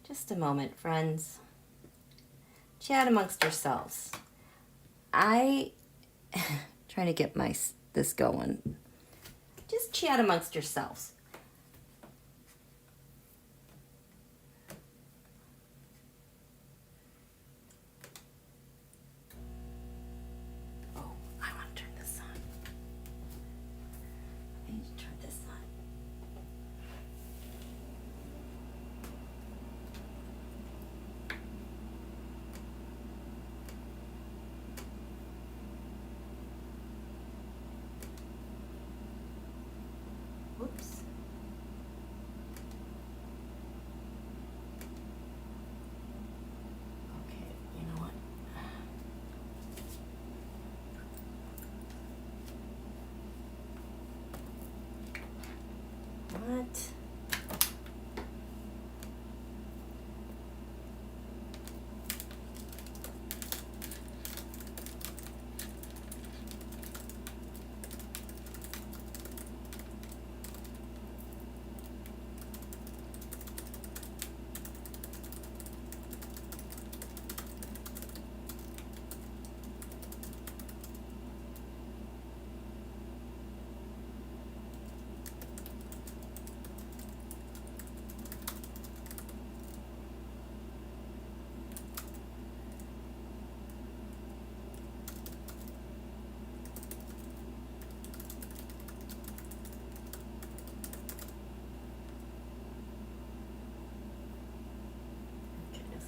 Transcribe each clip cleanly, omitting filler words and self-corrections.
Just a moment, friends. Chat amongst yourselves. Trying to get this going. Just chat amongst yourselves. What?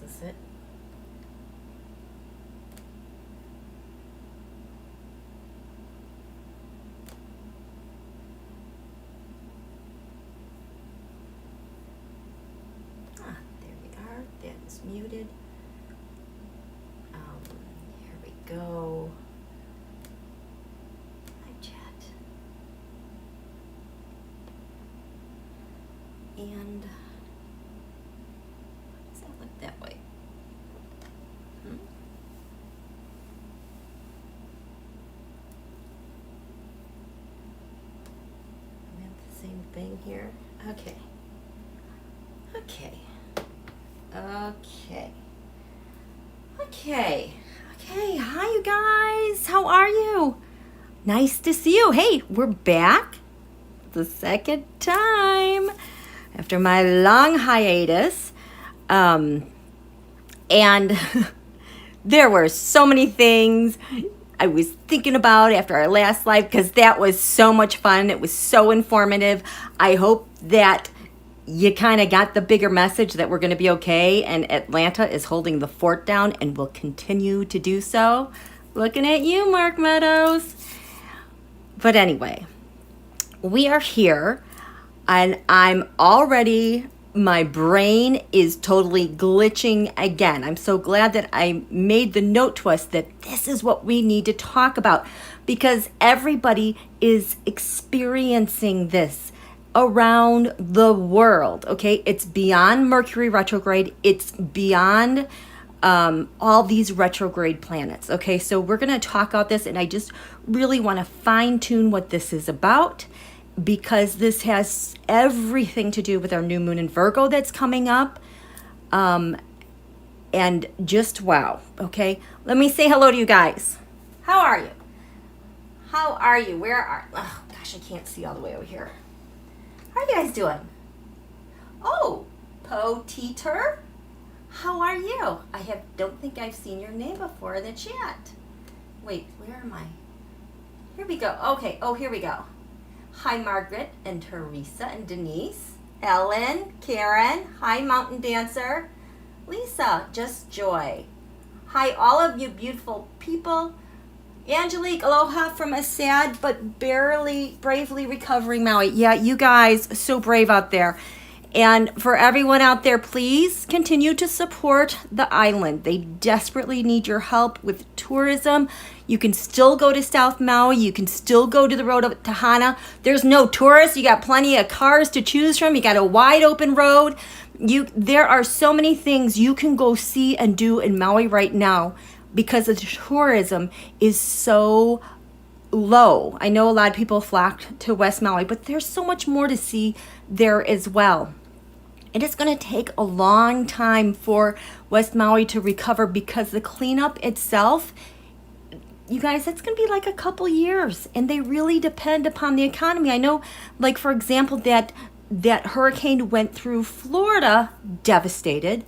Is it? There we are. That is muted. Here we go. Hi, chat. And does that look that way? Thing here. Okay. Hi, you guys. How are you? Nice to see you. Hey, we're back the second time after my long hiatus. And there were so many things I was thinking about after our last live, because that was so much fun. It was so informative. I hope that you kind of got the bigger message that we're going to be okay, and Atlanta is holding the fort down and will continue to do so. Looking at you, Mark Meadows. But anyway, we are here, and my brain is totally glitching again. I'm so glad that I made the note to us that this is what we need to talk about, because everybody is experiencing this around the world, okay? It's beyond Mercury retrograde. It's beyond all these retrograde planets, okay? So we're going to talk about this, and I just really want to fine-tune what this is about, because this has everything to do with our new moon in Virgo that's coming up. And just wow, okay? Let me say hello to you guys. How are you? Oh gosh, I can't see all the way over here. How are you guys doing? Oh, Po-Teeter, how are you? Don't think I've seen your name before in the chat. Wait, where am I? Here we go. Okay, here we go. Hi, Margaret and Teresa and Denise, Ellen, Karen. Hi, Mountain Dancer. Lisa, Just Joy. Hi, all of you beautiful people. Angelique, aloha from a sad but bravely recovering Maui. Yeah, you guys, so brave out there. And for everyone out there, please continue to support the island. They desperately need your help with tourism. You can still go to South Maui. You can still go to the road of Tahana. There's no tourists. You got plenty of cars to choose from. You got a wide open road. There are so many things you can go see and do in Maui right now, because the tourism is so low. I know a lot of people flock to West Maui, but there's so much more to see there as well. And it's going to take a long time for West Maui to recover because the cleanup itself, you guys, it's going to be like a couple years, and they really depend upon the economy. I know, like, for example, that hurricane went through Florida, devastated.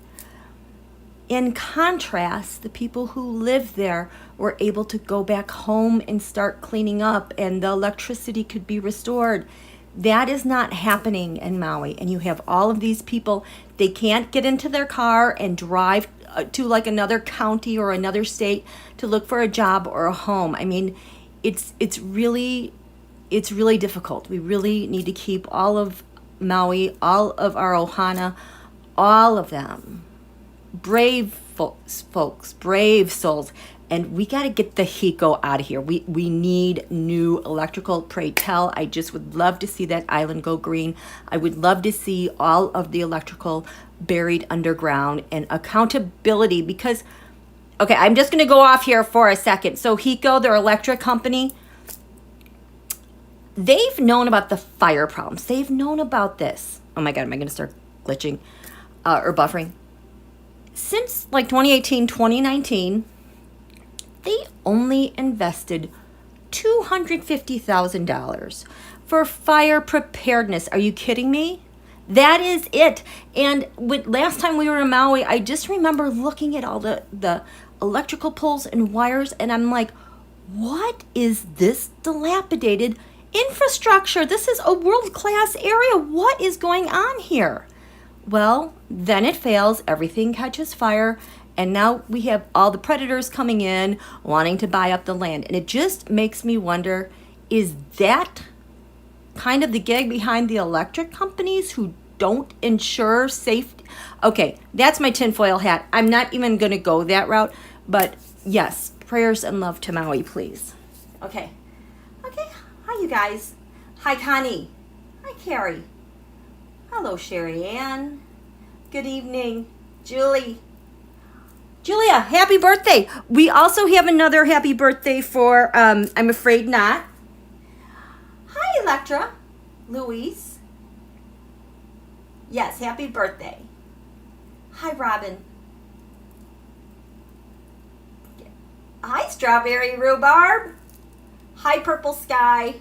In contrast, the people who live there were able to go back home and start cleaning up, and the electricity could be restored. That is not happening in Maui. And you have all of these people, they can't get into their car and drive to like another county or another state to look for a job or a home. I mean, it's really difficult. We really need to keep all of Maui, all of our ohana, all of them brave folks, brave souls. And we got to get the Hiko out of here. We need new electrical. Pray tell. I just would love to see that island go green. I would love to see all of the electrical buried underground and accountability because, okay, I'm just going to go off here for a second. So Hiko, their electric company, they've known about the fire problems. They've known about this. Oh my God, am I going to start glitching or buffering? Since like 2018, 2019, they only invested $250,000 for fire preparedness. Are you kidding me? That is it. And last time we were in Maui, I just remember looking at all the electrical poles and wires, and I'm like, what is this dilapidated infrastructure? This is a world-class area. What is going on here? Well, then it fails. Everything catches fire. And now we have all the predators coming in, wanting to buy up the land. And it just makes me wonder, is that kind of the gag behind the electric companies who don't ensure safety? Okay, that's my tinfoil hat. I'm not even going to go that route. But yes, prayers and love to Maui, please. Okay. Hi, you guys. Hi, Connie. Hi, Carrie. Hello, Sherry Ann. Good evening. Julia, happy birthday. We also have another happy birthday for I'm Afraid Not. Hi, Electra. Louise. Yes, happy birthday. Hi, Robin. Hi, Strawberry Rhubarb. Hi, Purple Sky.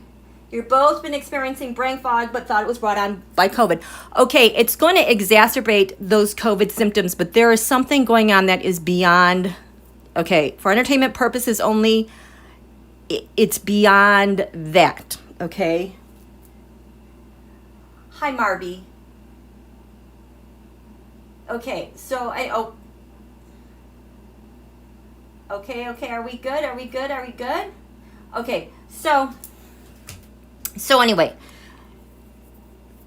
You've both been experiencing brain fog, but thought it was brought on by COVID. Okay, it's going to exacerbate those COVID symptoms, but there is something going on that is beyond, okay, for entertainment purposes only, it's beyond that, okay? Hi, Marby. Okay, so okay, are we good? Okay, so anyway,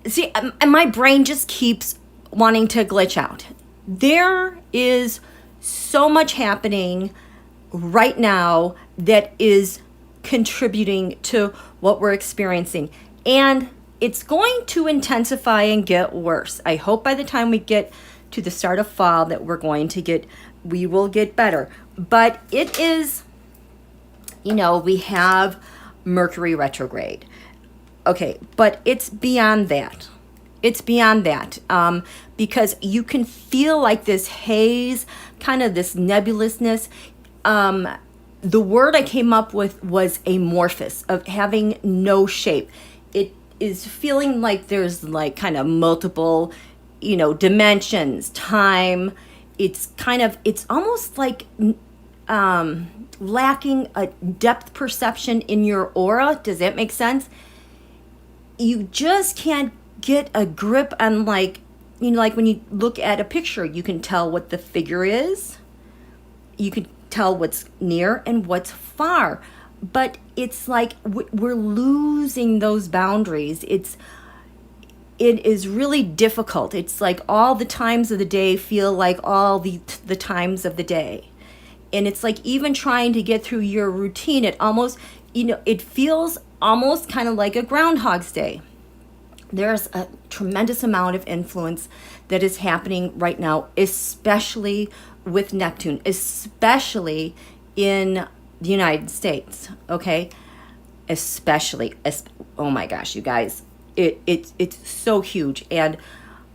see, my brain just keeps wanting to glitch out. There is so much happening right now that is contributing to what we're experiencing. And it's going to intensify and get worse. I hope by the time we get to the start of fall that we will get better. But it is, we have Mercury retrograde. Okay, but it's beyond that. Because you can feel like this haze, kind of this nebulousness. The word I came up with was amorphous, of having no shape. It is feeling like there's like kind of multiple, dimensions, time. It's almost like lacking a depth perception in your aura. Does that make sense? You just can't get a grip on like when you look at a picture, you can tell what the figure is. You can tell what's near and what's far. But it's like we're losing those boundaries. It is really difficult. It's like all the times of the day feel like all the times of the day. And it's like even trying to get through your routine, it almost, it feels almost kind of like a Groundhog's Day. There's a tremendous amount of influence that is happening right now, especially with Neptune, especially in the United States, okay? Oh my gosh, you guys, it's so huge. And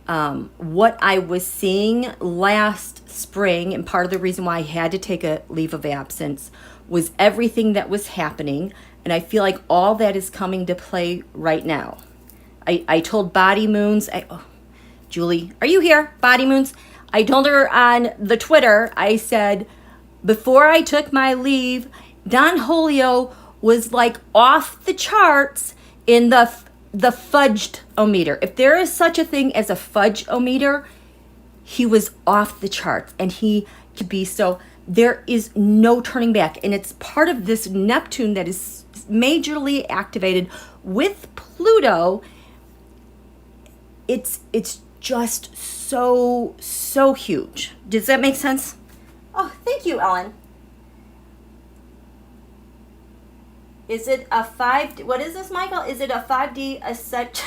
what I was seeing last spring, and part of the reason why I had to take a leave of absence, was everything that was happening. And I feel like all that is coming to play right now. I told Body Moons, Julie, are you here? Body Moons. I told her on the Twitter, I said, before I took my leave, Don Julio was like off the charts in the FUDGE-ometer. If there is such a thing as a FUDGE-ometer, he was off the charts, and he could be. So there is no turning back, and it's part of this Neptune that is majorly activated with Pluto. It's just so huge. Does that make sense? Oh, thank you, Ellen. Is it a 5D? What is this, Michael? Is it a 5D ascent?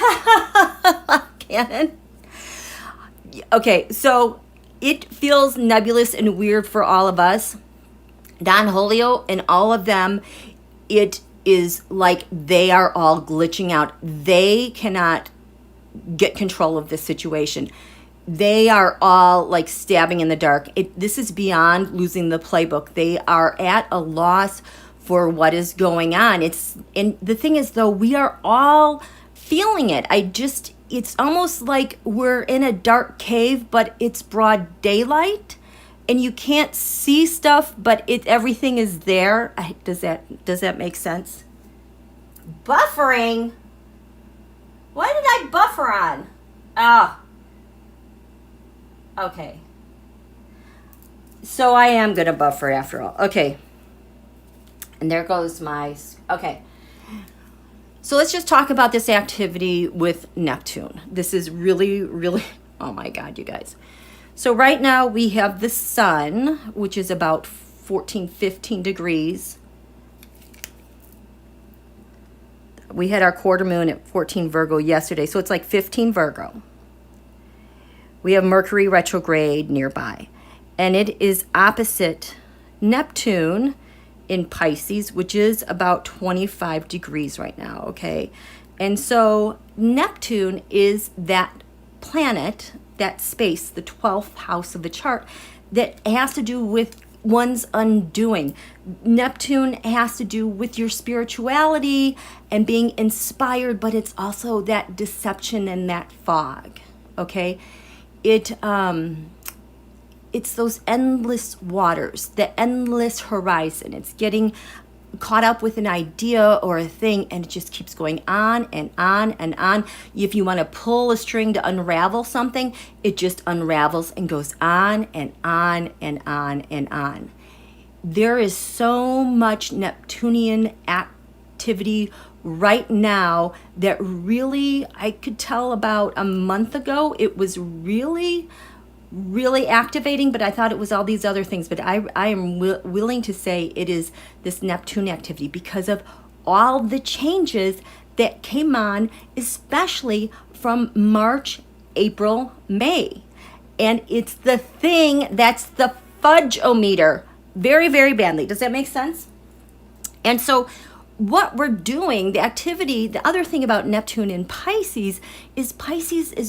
Canon? Okay, so it feels nebulous and weird for all of us. Don Julio and all of them, it is like they are all glitching out. They cannot get control of this situation. They are all like stabbing in the dark. This is beyond losing the playbook. They are at a loss for what is going on. And the thing is, though, we are all feeling it. It's almost like we're in a dark cave, but it's broad daylight, and you can't see stuff, but everything is there. Does that make sense? Buffering? What did I buffer on? Okay. So I am gonna buffer after all. Okay. And there goes my, okay. So let's just talk about this activity with Neptune. This is really, really, oh my God, you guys. So right now we have the sun, which is about 14, 15 degrees. We had our quarter moon at 14 Virgo yesterday, so it's like 15 Virgo. We have Mercury retrograde nearby, and it is opposite Neptune in Pisces, which is about 25 degrees right now, okay? And so Neptune is that planet, that space, the 12th house of the chart, that has to do with one's undoing. Neptune has to do with your spirituality and being inspired, but it's also that deception and that fog, okay? It's those endless waters, the endless horizon. It's getting caught up with an idea or a thing, and it just keeps going on and on and on. If you want to pull a string to unravel something, it just unravels and goes on and on and on and on. There is so much Neptunian activity right now that really, I could tell about a month ago, it was really activating, but I thought it was all these other things. But I am willing to say it is this Neptune activity because of all the changes that came on, especially from March, April, May. And it's the thing that's the FUDGE-ometer very, very badly. Does that make sense? And so what we're doing, the activity, the other thing about Neptune in Pisces is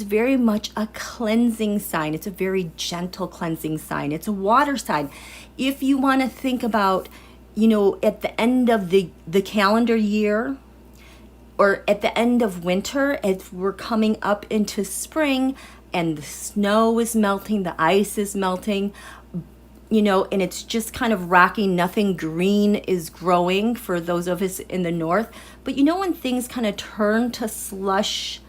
very much a cleansing sign. It's a very gentle cleansing sign. It's a water sign. If you want to think about, at the end of the calendar year or at the end of winter, as we're coming up into spring and the snow is melting, the ice is melting, and it's just kind of rocky. Nothing green is growing for those of us in the north. But when things kind of turn to slush,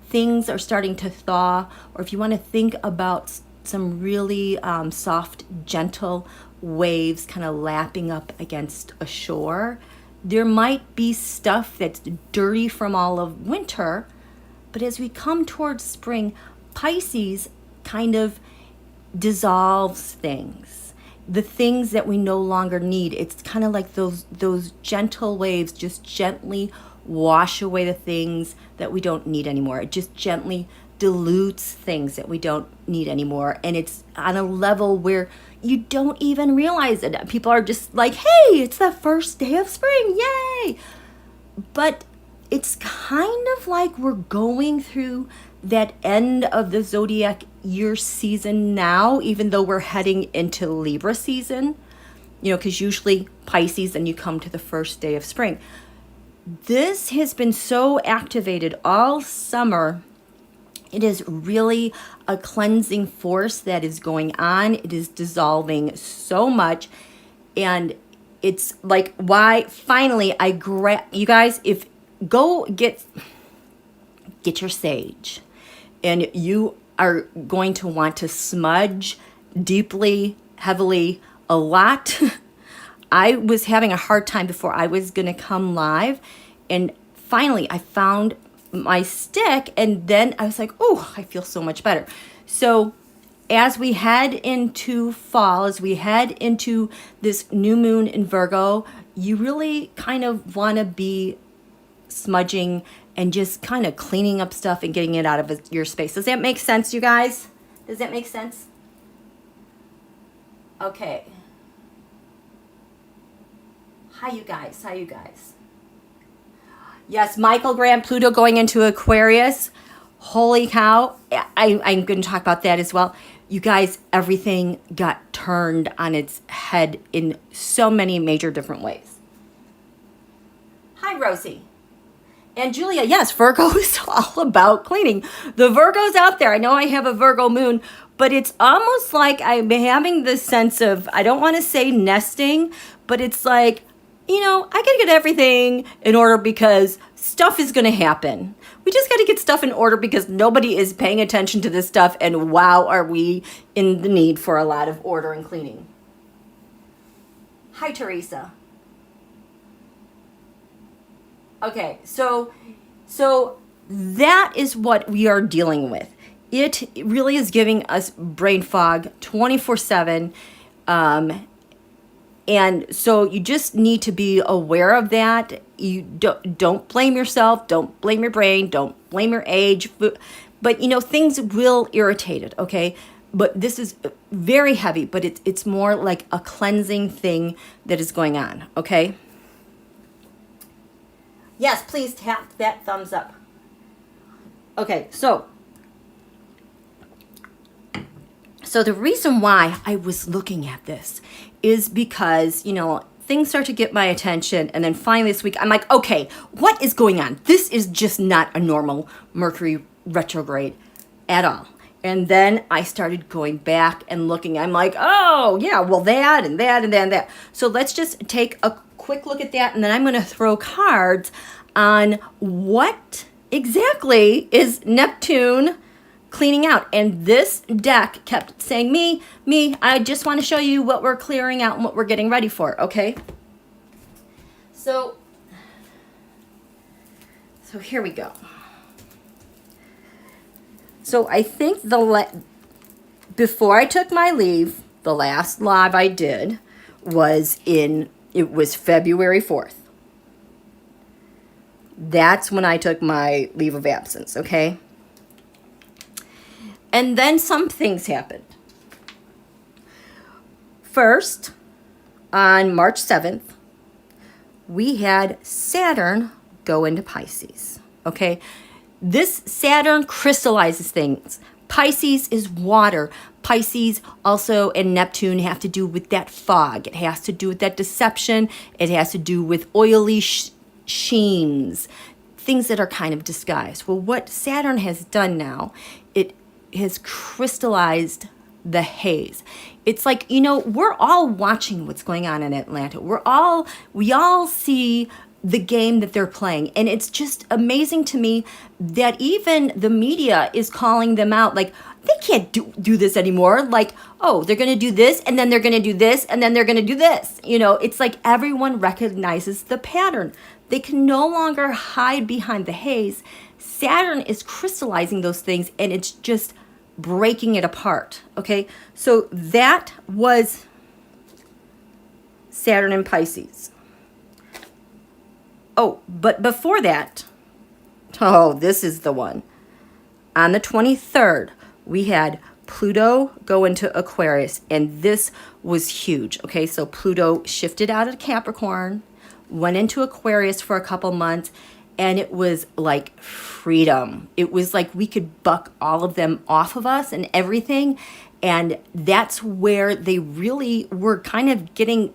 things are starting to thaw. Or if you want to think about some really soft, gentle waves kind of lapping up against a shore, there might be stuff that's dirty from all of winter. But as we come towards spring, Pisces kind of dissolves things, the things that we no longer need. It's kind of like those gentle waves just gently wash away the things that we don't need anymore. It just gently dilutes things that we don't need anymore, and it's on a level where you don't even realize it. People are just like, hey, it's the first day of spring, yay! But it's kind of like we're going through that end of the zodiac year season now, even though we're heading into Libra season, you know, because usually Pisces, and you come to the first day of spring. This has been so activated all summer. It is really a cleansing force that is going on. It is dissolving so much. And it's like, why finally you guys, if go get your sage, and you are going to want to smudge deeply, heavily, a lot. I was having a hard time before I was going to come live, and finally I found my stick, and then I was like, oh, I feel so much better. So as we head into fall, as we head into this new moon in Virgo, you really kind of want to be smudging and just kind of cleaning up stuff and getting it out of your space. Does that make sense, you guys? Does that make sense? Okay. Hi, you guys. Hi, you guys. Yes, Michael Graham, Pluto going into Aquarius. Holy cow. I'm going to talk about that as well. You guys, everything got turned on its head in so many major different ways. Hi, Rosie. And Julia, yes, Virgo is all about cleaning. The Virgos out there, I know I have a Virgo moon, but it's almost like I'm having this sense of, I don't want to say nesting, but it's like, you know, I got to get everything in order because stuff is going to happen. We just got to get stuff in order because nobody is paying attention to this stuff, and wow, are we in the need for a lot of order and cleaning. Hi, Teresa. Okay, so that is what we are dealing with. It really is giving us brain fog 24/7. And so you just need to be aware of that. You don't blame yourself, don't blame your brain, don't blame your age, but you know, things will irritate it, okay? But this is very heavy, but it's more like a cleansing thing that is going on, okay? Yes, please tap that thumbs up. Okay, so the reason why I was looking at this is because, you know, things start to get my attention, and then finally this week I'm like, okay, what is going on? This is just not a normal Mercury retrograde at all. And then I started going back and looking. I'm like, oh, yeah, well, that and that and that and that. So let's just take a quick look at that, and then I'm going to throw cards on what exactly is Neptune cleaning out. And this deck kept saying, me, I just want to show you what we're clearing out and what we're getting ready for, okay? So here we go. So I think before I took my leave, the last live I did was February 4th. That's when I took my leave of absence, okay? And then some things happened. First, on March 7th, we had Saturn go into Pisces, okay? This Saturn crystallizes things. Pisces is water. Pisces also and Neptune have to do with that fog. It has to do with that deception. It has to do with oily sheens, things that are kind of disguised. Well, what Saturn has done now, it has crystallized the haze. It's like, you know, we're all watching what's going on in Atlanta. We all see the game that they're playing. And it's just amazing to me that even the media is calling them out. Like, they can't do this anymore. Like, oh, they're going to do this, and then they're going to do this, and then they're going to do this. You know, it's like everyone recognizes the pattern. They can no longer hide behind the haze. Saturn is crystallizing those things, and it's just breaking it apart, okay? So that was Saturn in Pisces. Oh, but before that, oh, this is the one. On the 23rd, we had Pluto go into Aquarius, and this was huge, okay? So Pluto shifted out of Capricorn, went into Aquarius for a couple months, and it was like freedom. It was like we could buck all of them off of us and everything. And that's where they really were kind of getting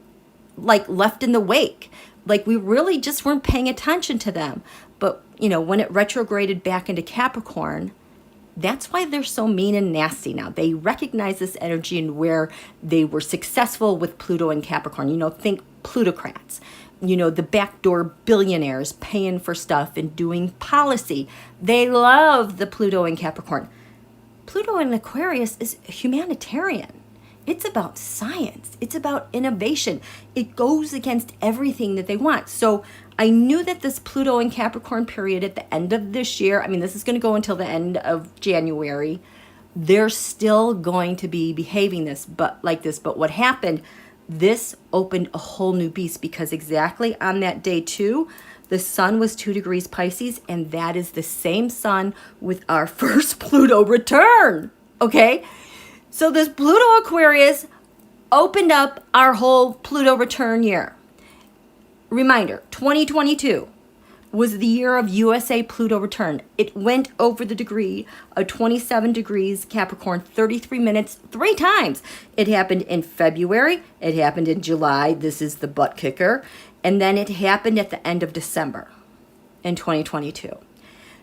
like left in the wake. Like we really just weren't paying attention to them. But, you know, when it retrograded back into Capricorn, that's why they're so mean and nasty now. They recognize this energy and where they were successful with Pluto and Capricorn. You know, think plutocrats. You know, the backdoor billionaires paying for stuff and doing policy. They love the Pluto and Capricorn. Pluto in Aquarius is humanitarian. It's about science. It's about innovation. It goes against everything that they want. So I knew that this Pluto and Capricorn period at the end of this year, I mean, this is going to go until the end of January. They're still going to be behaving like this. But what happened, this opened a whole new beast, because exactly on that day too, the sun was 2 degrees Pisces, and that is the same sun with our first Pluto return, okay? So this Pluto Aquarius opened up our whole Pluto return year. Reminder, 2022 was the year of USA Pluto return. It went over the degree of 27 degrees Capricorn, 33 minutes, 3 times. It happened in February. It happened in July. This is the butt kicker. And then it happened at the end of December in 2022.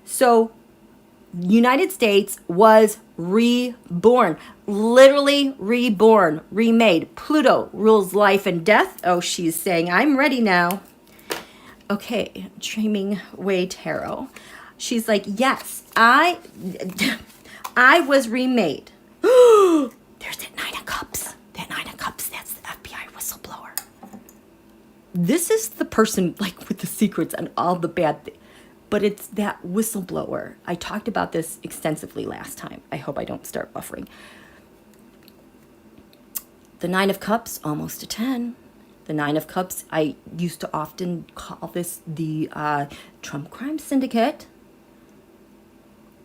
So United States was reborn, literally reborn, remade. Pluto rules life and death. Oh, she's saying, I'm ready now. Okay, Dreaming Way Tarot. She's like, yes, I was remade. There's that 9 of Cups. That 9 of Cups, that's the FBI whistleblower. This is the person like with the secrets and all the bad things. But it's that whistleblower. I talked about this extensively last time. I hope I don't start buffering. The 9 of Cups, almost a 10. The 9 of Cups, I used to often call this the Trump crime syndicate,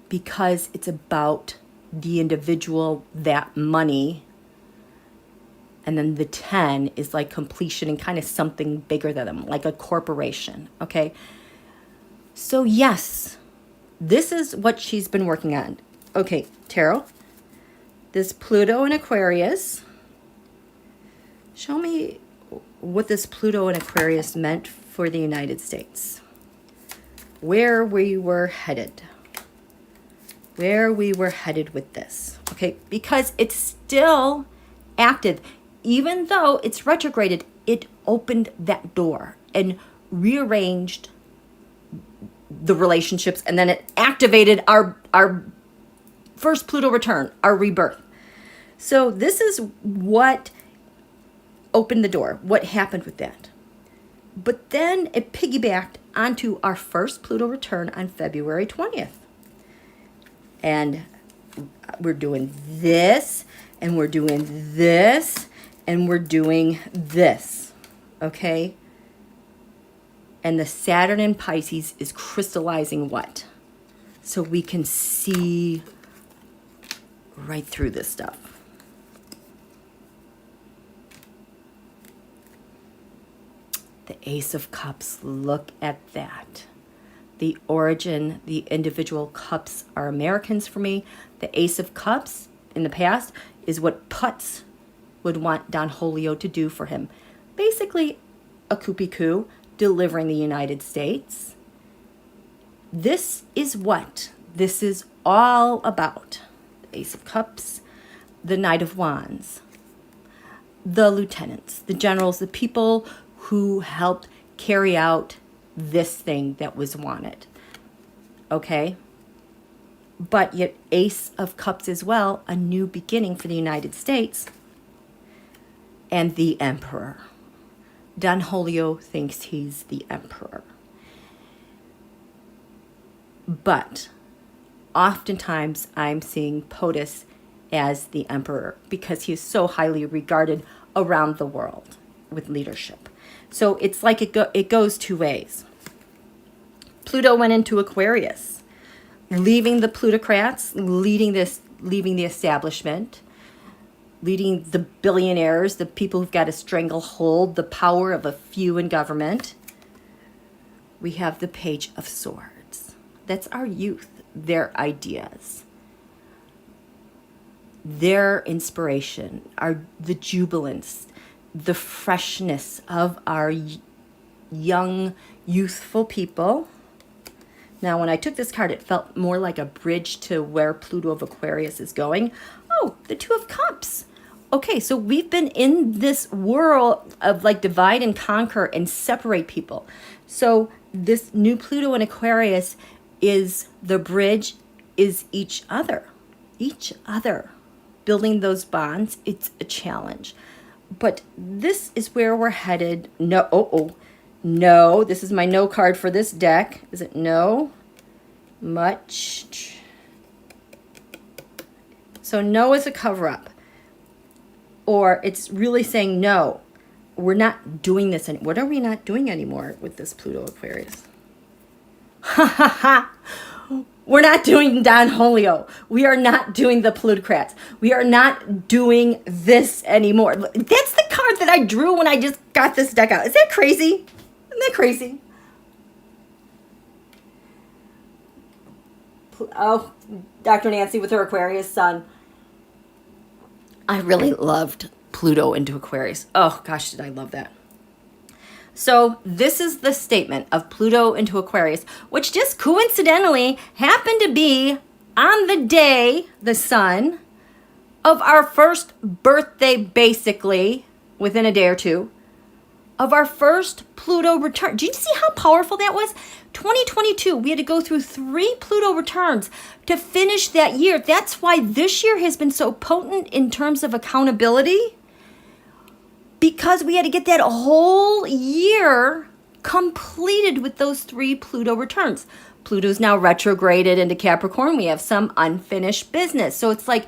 because it's about the individual, that money. And then the 10 is like completion and kind of something bigger than them, like a corporation, okay? So yes, this is what she's been working on. Okay, Tarot, this Pluto in Aquarius. Show me what this Pluto in Aquarius meant for the United States. Where we were headed. Where we were headed with this. Okay, because it's still active. Even though it's retrograded, it opened that door and rearranged the relationships, and then it activated our first Pluto return, our rebirth. So this is what opened the door, what happened with that. But then it piggybacked onto our first Pluto return on February 20th. And we're doing this, and we're doing this, and we're doing this, okay? And the Saturn in Pisces is crystallizing what? So we can see right through this stuff. The Ace of Cups, look at that. The origin, the individual cups are Americans for me. The Ace of Cups in the past is what Putz would want Don Julio to do for him. Basically, a coup, delivering the United States. This is what this is all about. The Ace of Cups, the Knight of Wands, the lieutenants, the generals, the people who helped carry out this thing that was wanted. Okay? But yet Ace of Cups as well, a new beginning for the United States, and the Emperor. Don Julio thinks he's the emperor. But oftentimes I'm seeing POTUS as the emperor because he is so highly regarded around the world with leadership. So it's like it goes 2 ways. Pluto went into Aquarius, leaving the plutocrats, leaving the establishment, leading the billionaires, the people who've got a stranglehold, the power of a few in government, we have the Page of Swords. That's our youth, their ideas, their inspiration, the jubilance, the freshness of our young, youthful people. Now, when I took this card, it felt more like a bridge to where Pluto of Aquarius is going. Oh, the Two of Cups. Okay, so we've been in this world of like divide and conquer and separate people. So this new Pluto in Aquarius is the bridge, is each other. Building those bonds, it's a challenge. But this is where we're headed. No, no, this is my no card for this deck. Is it no? Much. So no is a cover-up. Or it's really saying no, we're not doing this. What are we not doing anymore with this Pluto Aquarius? Ha ha ha. We're not doing Don Julio. We are not doing the plutocrats. We are not doing this anymore. That's the card that I drew when I just got this deck out. Is that crazy? Isn't that crazy? Oh, Dr. Nancy with her Aquarius sun. I really loved Pluto into Aquarius. Oh, gosh, did I love that. So this is the statement of Pluto into Aquarius, which just coincidentally happened to be on the day, the sun, of our first birthday, basically, within a day or two, of our first Pluto return. Did you see how powerful that was? 2022, we had to go through 3 Pluto returns to finish that year. That's why this year has been so potent in terms of accountability, because we had to get that whole year completed with those 3 Pluto returns. Pluto's now retrograded into Capricorn. We have some unfinished business. So it's like,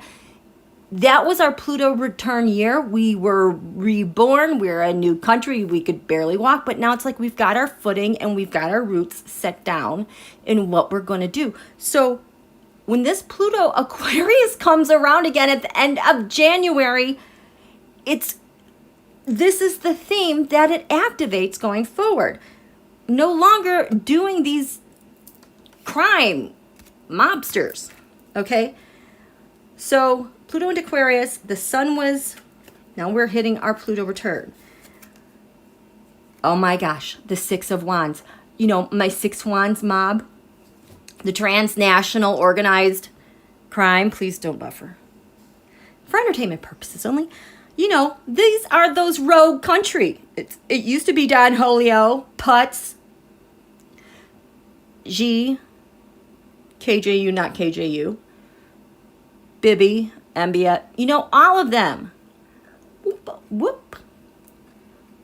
that was our Pluto return year. We were reborn. We're a new country. We could barely walk. But now it's like we've got our footing and we've got our roots set down in what we're going to do. So when this Pluto Aquarius comes around again at the end of January, this is the theme that it activates going forward. No longer doing these crime mobsters, okay? So Pluto into Aquarius, the sun was, now we're hitting our Pluto return. Oh my gosh, the 6 of Wands. You know, my 6 Wands mob, the transnational organized crime, please don't buffer. For entertainment purposes only. You know, these are those rogue country. It used to be Don Julio, Putz, G, KJU, not KJU, Bibby, Mbia, you know, all of them. Whoop, whoop.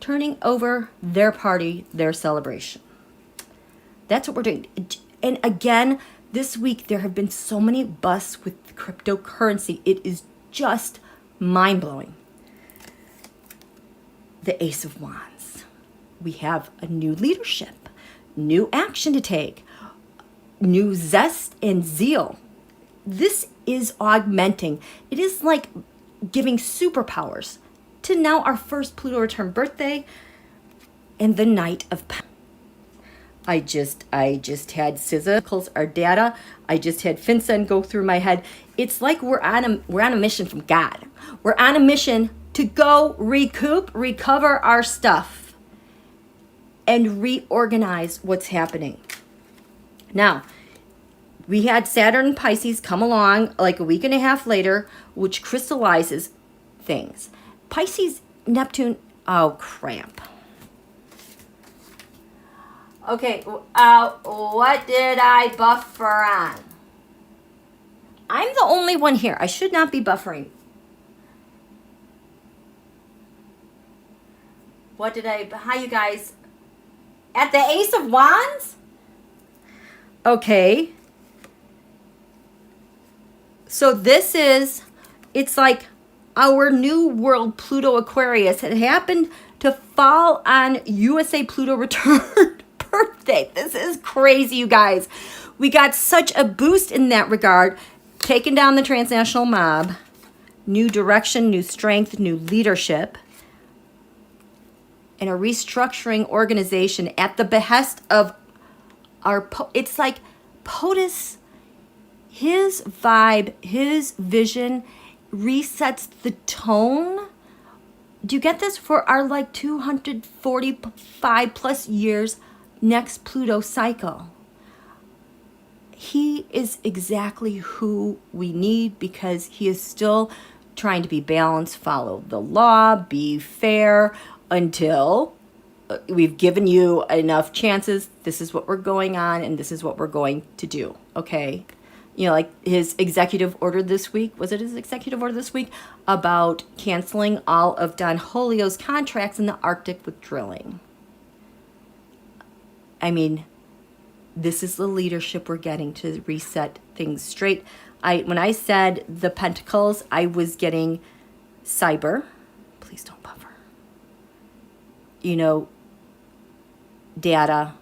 Turning over their party, their celebration. That's what we're doing. And again, this week there have been so many busts with cryptocurrency. It is just mind-blowing. The Ace of Wands. We have a new leadership, new action to take, new zest and zeal. This is augmenting. It is like giving superpowers to now our first Pluto return birthday and the Knight of Pentacles. I just had SZA, our data. I just had FinCEN go through my head. It's like we're on a mission from God. We're on a mission to go recover our stuff, and reorganize what's happening. Now, we had Saturn Pisces come along like a week and a half later, which crystallizes things. Pisces, Neptune, oh crap. Okay, what did I buffer on? I'm the only one here. I should not be buffering. What did hi you guys? At the Ace of Wands? Okay. So this is, it's like our new world Pluto Aquarius. It happened to fall on USA Pluto return birthday. This is crazy, you guys. We got such a boost in that regard. Taking down the transnational mob. New direction, new strength, new leadership. And a restructuring organization at the behest of it's like POTUS, his vibe, his vision resets the tone. Do you get this? For our like 245 plus years next Pluto cycle. He is exactly who we need because he is still trying to be balanced, follow the law, be fair until we've given you enough chances. This is what we're going on and this is what we're going to do. Okay. You know, like his executive order this week, was it his executive order this week about canceling all of Don Julio's contracts in the Arctic with drilling? I mean, this is the leadership we're getting to reset things straight. When I said the Pentacles, I was getting cyber. Please don't buffer. You know, data,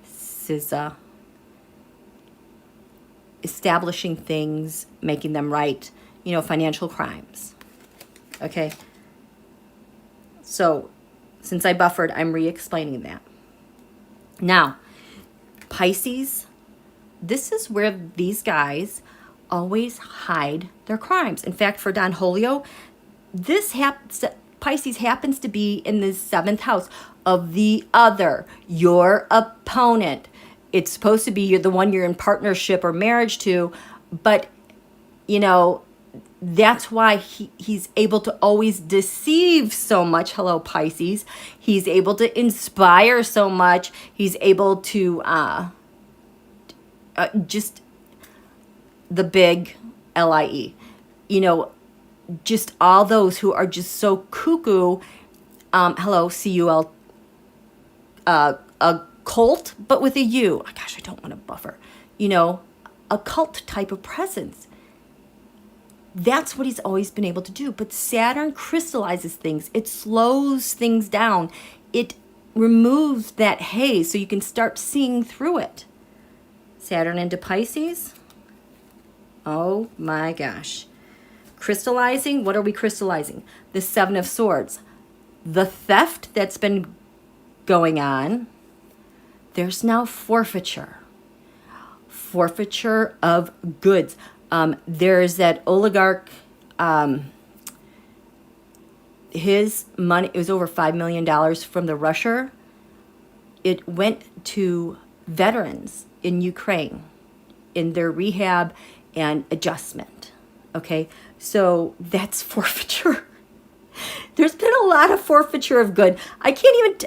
SZA, establishing things, making them right, you know, financial crimes. Okay. So since I buffered, I'm re-explaining that. Now, Pisces, this is where these guys always hide their crimes. In fact, for Don Julio, Pisces happens to be in the 7th house of the other, your opponent. It's supposed to be the one you're in partnership or marriage to, but, you know, that's why he's able to always deceive so much. Hello, Pisces. He's able to inspire so much. He's able to just the big LIE. You know, just all those who are just so cuckoo. Hello, CUL. A cult, but with a U. Oh, gosh, I don't want to buffer. You know, a cult type of presence. That's what he's always been able to do. But Saturn crystallizes things. It slows things down. It removes that haze so you can start seeing through it. Saturn into Pisces. Oh my gosh. Crystallizing. What are we crystallizing? The 7 of Swords. The theft that's been going on. There's now forfeiture. Forfeiture of goods. There's that oligarch, his money, it was over $5 million from the Russia. It went to veterans in Ukraine in their rehab and adjustment. Okay, so that's forfeiture. There's been a lot of forfeiture of good. I can't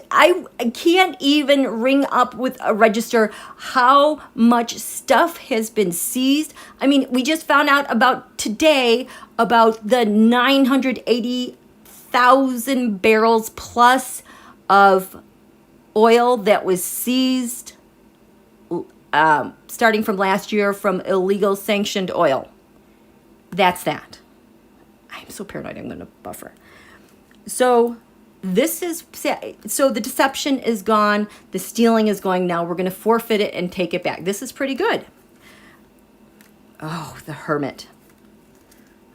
even ring up with a register how much stuff has been seized. I mean, we just found out about today about the 980,000 barrels plus of oil that was seized starting from last year from illegal sanctioned oil. That's that. I'm so paranoid I'm going to buffer. So so the deception is gone, the stealing is going. Now we're going to forfeit it and take it back. This is pretty good. Oh, the Hermit.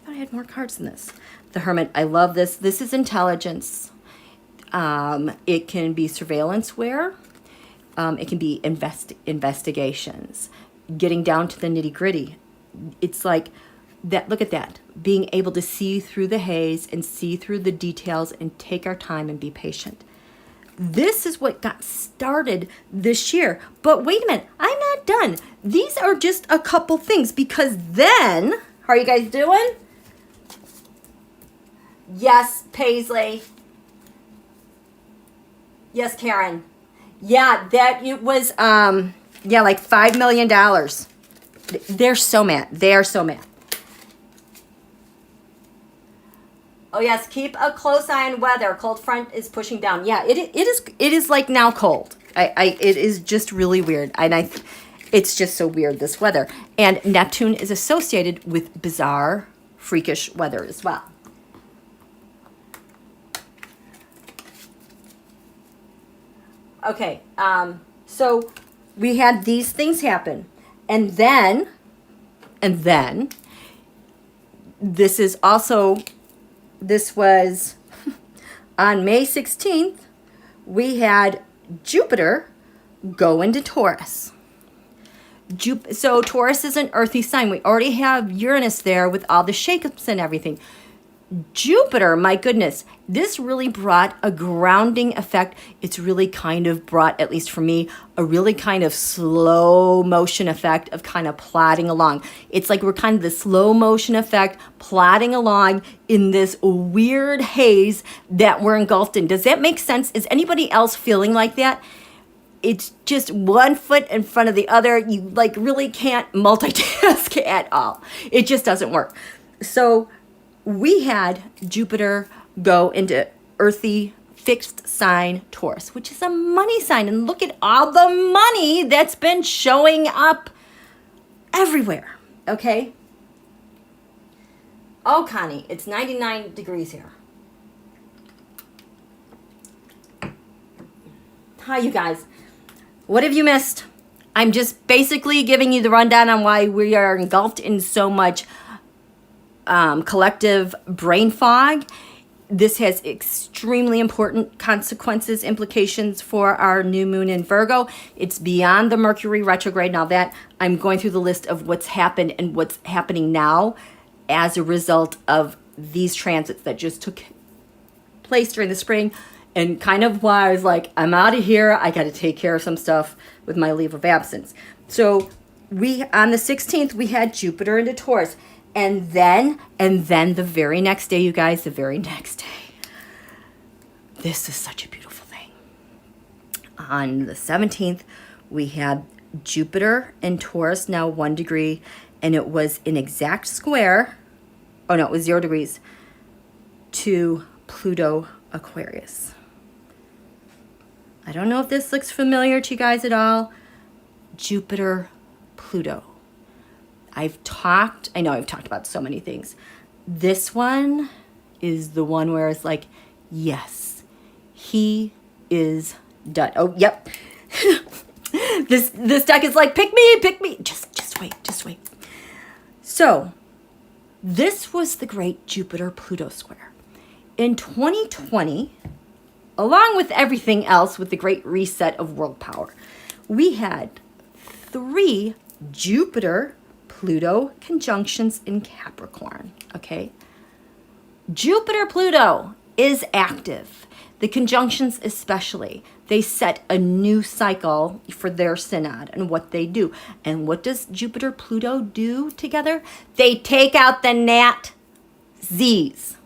I thought I had more cards than this. The Hermit, I love this. This is intelligence. It can be surveillance wear. It can be investigations, getting down to the nitty gritty. It's like that. Look at that. Being able to see through the haze and see through the details and take our time and be patient. This is what got started this year. But wait a minute, I'm not done. These are just a couple things because then, how are you guys doing? Yes, Paisley. Yes, Karen. Yeah, that it was, like $5 million. They're so mad. They are so mad. Oh yes, keep a close eye on weather. Cold front is pushing down. Yeah, it is like now cold. It is just really weird. And it's just so weird, this weather. And Neptune is associated with bizarre, freakish weather as well. Okay, so we had these things happen. And then this is also, this was on May 16th, we had Jupiter go into Taurus. So Taurus is an earthy sign. We already have Uranus there with all the shakeups and everything. Jupiter, my goodness, this really brought a grounding effect. It's really kind of brought, at least for me, a really kind of slow motion effect of kind of plodding along. It's like we're kind of the slow motion effect, plodding along in this weird haze that we're engulfed in. Does that make sense? Is anybody else feeling like that? It's just one foot in front of the other. You like really can't multitask at all. It just doesn't work. So we had Jupiter go into earthy fixed sign Taurus, which is a money sign. And look at all the money that's been showing up everywhere, okay? Oh, Connie, it's 99 degrees here. Hi, you guys. What have you missed? I'm just basically giving you the rundown on why we are engulfed in so much collective brain fog. This has extremely important consequences, implications for our new moon in Virgo. It's beyond the Mercury retrograde. Now that I'm going through the list of what's happened and what's happening now as a result of these transits that just took place during the spring, and kind of why I was like, I'm out of here. I got to take care of some stuff with my leave of absence. So on the 16th, we had Jupiter into Taurus. And then the very next day, you guys, the very next day, this is such a beautiful thing. On the 17th, we had Jupiter in Taurus, now 1 degree, and it was an exact square. Oh, no, it was 0 degrees to Pluto Aquarius. I don't know if this looks familiar to you guys at all. Jupiter Pluto. I know I've talked about so many things. This one is the one where it's like, yes, he is done. Oh, yep. This deck is like, pick me. Just wait. So this was the great Jupiter-Pluto square. In 2020, along with everything else with the great reset of world power, we had 3 Jupiter-Pluto conjunctions in Capricorn, okay? Jupiter-Pluto is active. The conjunctions especially. They set a new cycle for their synod and what they do. And what does Jupiter-Pluto do together? They take out the NATZs,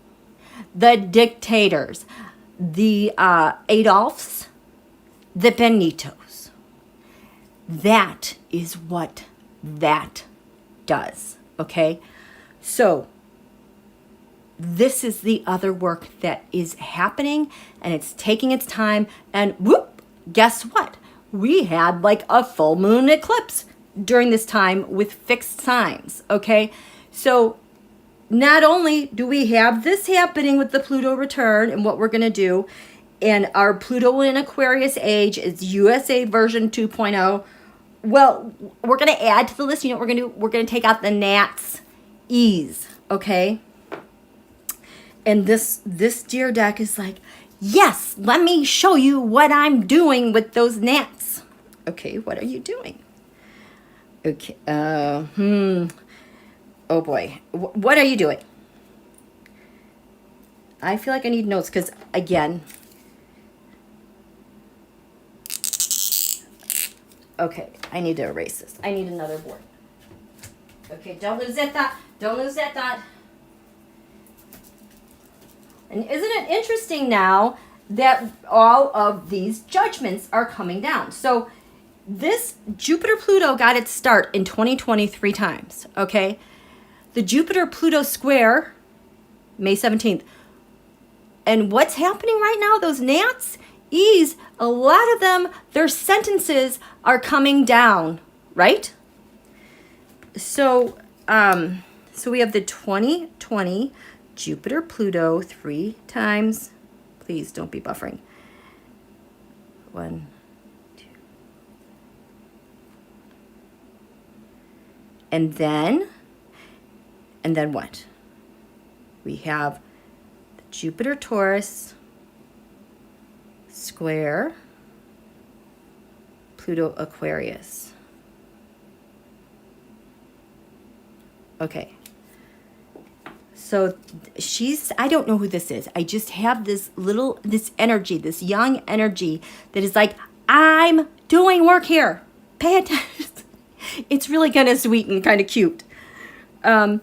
the dictators, the Adolfs, the Benitos. That is what that does, okay? So this is the other work that is happening, and it's taking its time, and whoop, guess what? We had like a full moon eclipse during this time with fixed signs, okay? So not only do we have this happening with the Pluto return and what we're going to do, and our Pluto in Aquarius age is USA version 2.0. Well, we're going to add to the list. You know what we're going to do? We're going to take out the NATZs, okay? And this dear deck is like, yes, let me show you what I'm doing with those NATs. Okay, what are you doing? Okay, oh boy. What are you doing? I feel like I need notes because, again, okay, I need to erase this. I need another board. Okay, don't lose that thought. Don't lose that thought. And isn't it interesting now that all of these judgments are coming down? So this Jupiter-Pluto got its start in 2020 3 times, okay? The Jupiter-Pluto square, May 17th. And what's happening right now, those NATZs, a lot of them, their sentences are coming down, right? So, so we have the 2020 Jupiter-Pluto 3 times. Please don't be buffering. 1, 2. And then what? We have the Jupiter-Taurus square Pluto Aquarius. Okay. So I don't know who this is. I just have this energy, this young energy that is like, I'm doing work here. Pay attention. It's really kind of sweet and kind of cute. And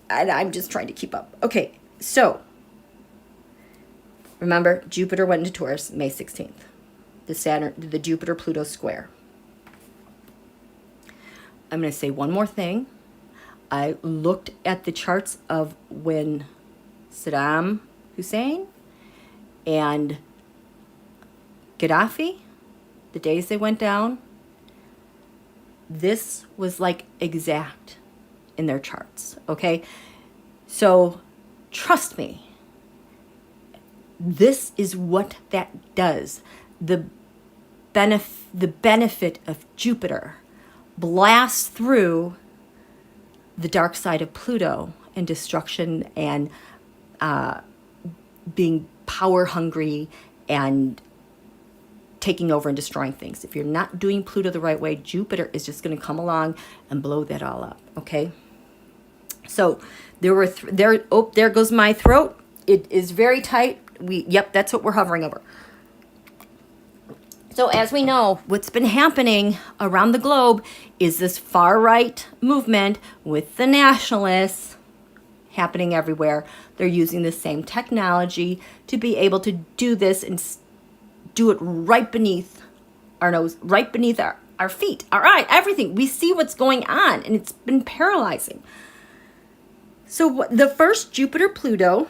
I'm just trying to keep up. Okay, so remember, Jupiter went into Taurus May 16th. The Jupiter Pluto square. I'm going to say one more thing. I looked at the charts of when Saddam Hussein and Gaddafi, the days they went down, this was like exact in their charts, okay? So trust me, this is what that does. The benefit of Jupiter blasts through the dark side of Pluto and destruction and being power hungry and taking over and destroying things. If you're not doing Pluto the right way, Jupiter is just going to come along and blow that all up, okay? So there goes my throat. It is very tight. Yep, that's what we're hovering over. So as we know, what's been happening around the globe is this far right movement with the nationalists happening everywhere. They're using the same technology to be able to do this and do it right beneath our nose, right beneath our feet, our eye, everything. We see what's going on, and it's been paralyzing. So the first Jupiter Pluto,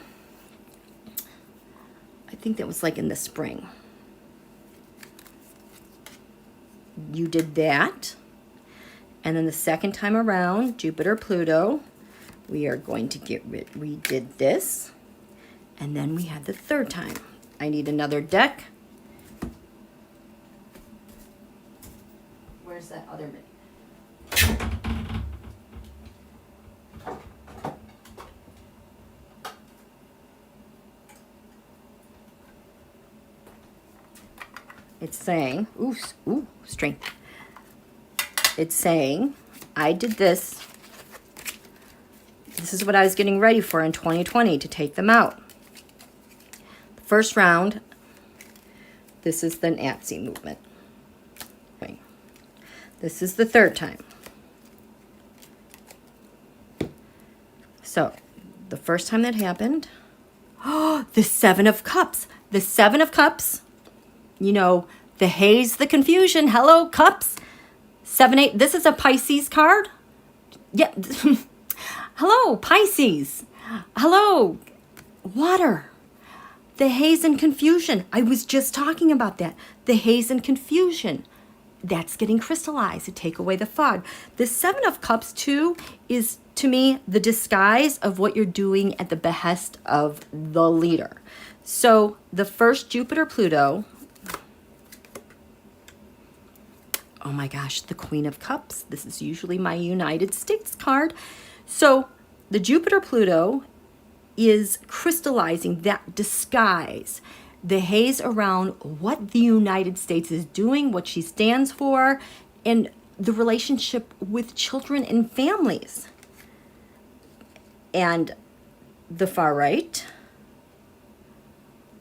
I think that was like in the spring. You did that. And then the second time around, Jupiter Pluto, we are going to we did this. And then we had the third time. I need another deck. Where's that other bit? It's saying, ooh, strength. It's saying, I did this. This is what I was getting ready for in 2020 to take them out. The first round, this is the Nazi movement. This is the third time. So, the first time that happened, the Seven of Cups. The Seven of Cups, you know, the haze, the confusion. Hello, Cups. 7, 8. This is a Pisces card. Yeah. Hello, Pisces. Hello, water. The haze and confusion. I was just talking about that. The haze and confusion. That's getting crystallized to take away the fog. The Seven of Cups, too, is, to me, the disguise of what you're doing at the behest of the leader. So the first Jupiter Pluto, oh my gosh, the Queen of Cups. This is usually my United States card. So the Jupiter Pluto is crystallizing that disguise, the haze around what the United States is doing, what she stands for, and the relationship with children and families. And the far right,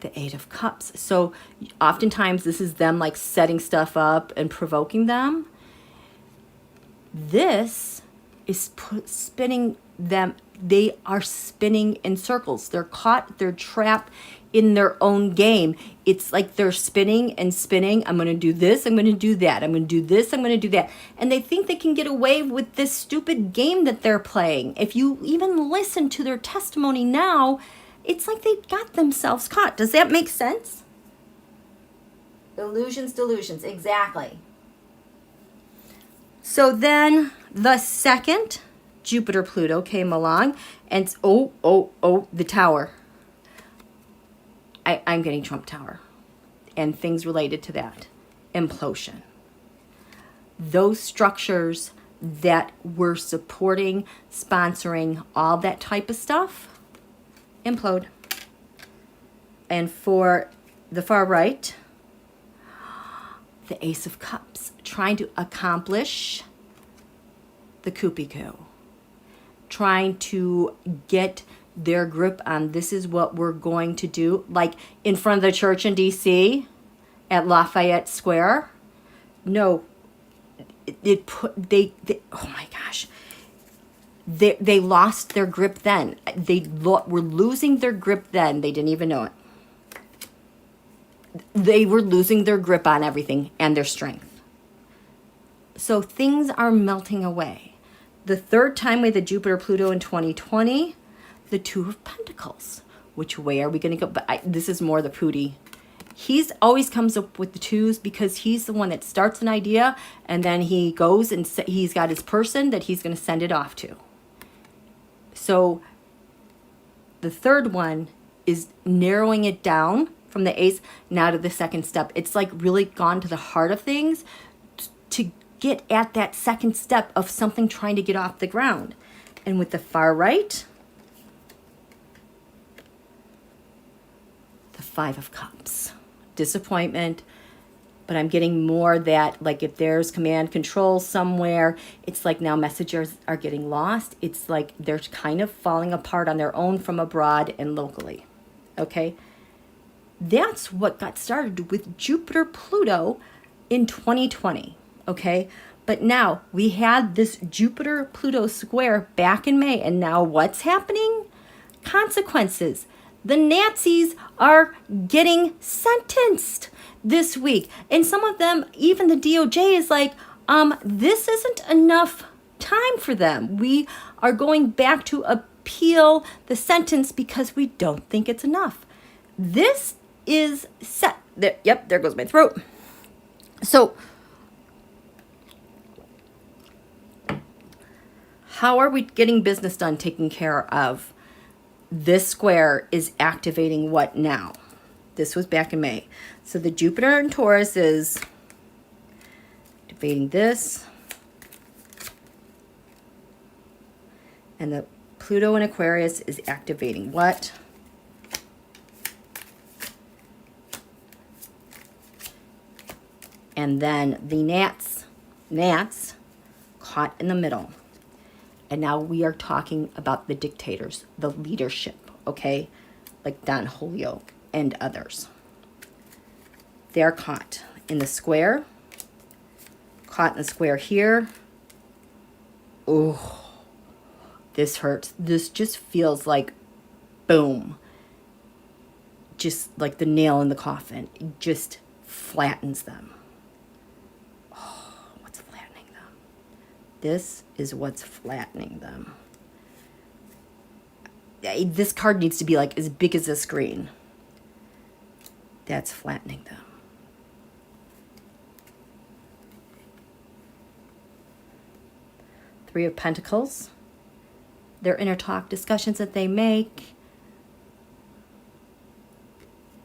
the Eight of Cups. So oftentimes this is them like setting stuff up and provoking them. This is spinning them. They are spinning in circles. They're caught, they're trapped in their own game. It's like they're spinning and spinning. I'm going to do this. I'm going to do that. I'm going to do this. I'm going to do that. And they think they can get away with this stupid game that they're playing. If you even listen to their testimony now, it's like they got themselves caught. Does that make sense? Illusions, delusions. Exactly. So then the second Jupiter Pluto came along and the tower. I'm getting Trump Tower and things related to that. Implosion. Those structures that were supporting, sponsoring, all that type of stuff, implode. And for the far right, the Ace of Cups, trying to accomplish the Kupiku, trying to get their grip on this is what we're going to do, like in front of the church in DC at Lafayette Square. No, they oh my gosh, they lost their grip then. They were losing their grip then. They didn't even know it. They were losing their grip on everything and their strength. So things are melting away. The third time with the Jupiter Pluto in 2020, the Two of Pentacles. Which way are we going to go? But this is more the Pooty. He's always comes up with the twos because he's the one that starts an idea and then he goes and he's got his person that he's going to send it off to. So the third one is narrowing it down from the Ace now to the second step. It's like really gone to the heart of things to get at that second step of something trying to get off the ground. And with the far right, the Five of Cups. Disappointment, but I'm getting more that, like, if there's command control somewhere, it's like now messages are getting lost. It's like they're kind of falling apart on their own from abroad and locally. Okay? That's what got started with Jupiter Pluto in 2020. Okay? But now we had this Jupiter Pluto square back in May, and now what's happening? Consequences. The Nazis are getting sentenced this week. And some of them, even the DOJ is like, this isn't enough time for them. We are going back to appeal the sentence because we don't think it's enough. This is set. There, yep, there goes my throat. So, how are we getting business done, taking care of? This square is activating what now? This was back in May. So the Jupiter in Taurus is activating this. And the Pluto in Aquarius is activating what? And then the gnats caught in the middle. And now we are talking about the dictators, the leadership, okay? Like Don Holyoke and others. They're caught in the square. Caught in the square here. Oh, this hurts. This just feels like, boom. Just like the nail in the coffin. It just flattens them. This is what's flattening them. This card needs to be like as big as a screen. That's flattening them. Three of Pentacles. Their inner talk discussions that they make.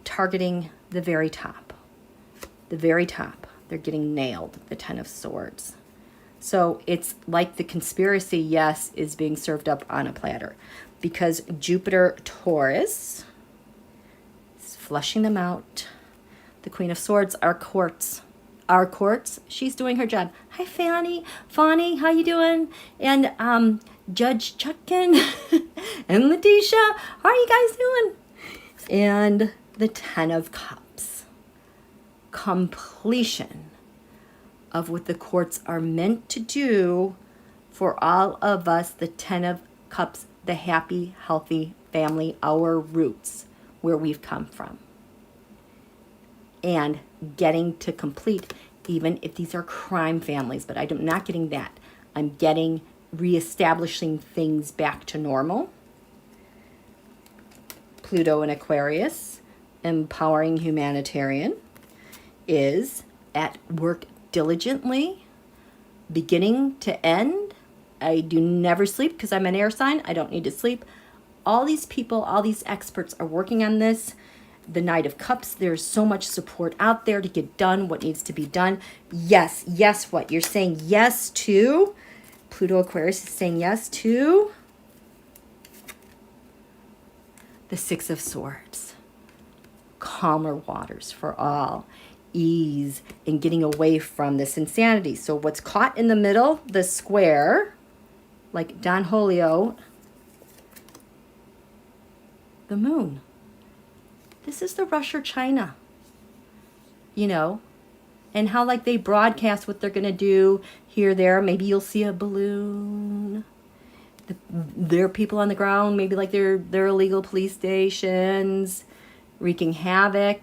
Targeting the very top. The very top. They're getting nailed. The Ten of Swords. So it's like the conspiracy, yes, is being served up on a platter. Because Jupiter Taurus is flushing them out. The Queen of Swords, our courts. Our courts, she's doing her job. Hi, Fanny. Fanny, how you doing? And Judge Chutkin and Letitia, how are you guys doing? And the Ten of Cups. Completion of what the courts are meant to do for all of us, the Ten of Cups, the happy, healthy family, our roots, where we've come from. And getting to complete, even if these are crime families, but I'm not getting that. I'm getting reestablishing things back to normal. Pluto in Aquarius, empowering humanitarian, is at work diligently, beginning to end. I do never sleep because I'm an air sign. I don't need to sleep. All these people, all these experts are working on this. The Knight of Cups, there's so much support out there to get done what needs to be done. Yes, yes, what? You're saying yes to? Pluto Aquarius is saying yes to the Six of Swords. Calmer waters for all. ease and getting away from this insanity. So what's caught in the middle, the square, like Don Julio, the moon. This is the Russia, China, you know, and how like they broadcast what they're going to do here, there. Maybe you'll see a balloon. There are people on the ground, maybe like their illegal police stations, wreaking havoc.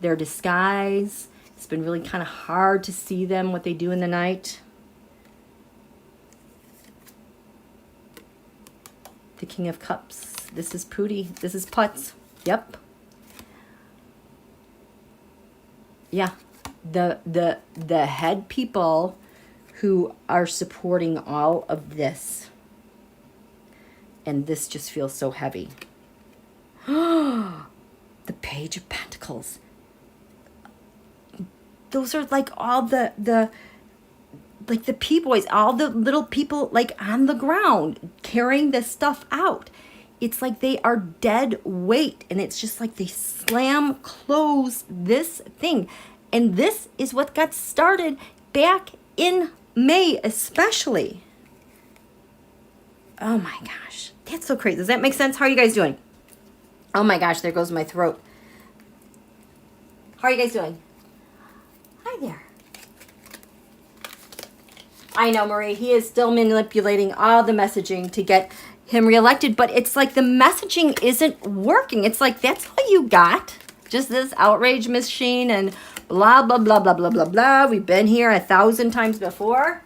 Their disguise. It's been really kind of hard to see them, what they do in the night. The King of Cups. This is Pooty. This is Putz. Yep. Yeah. The head people who are supporting all of this. And this just feels so heavy. The Page of Pentacles. Those are like all the like the P-boys, all the little people like on the ground carrying this stuff out. It's like they are dead weight, and it's just like they slam close this thing. And this is what got started back in May, especially. Oh my gosh, that's so crazy. Does that make sense? How are you guys doing? Oh my gosh, there goes my throat. How are you guys doing? Hi there. I know, Marie, he is still manipulating all the messaging to get him reelected, but it's like the messaging isn't working. It's like, that's all you got? Just this outrage machine and blah, blah, blah, blah, blah, blah, blah. We've been here 1,000 times before.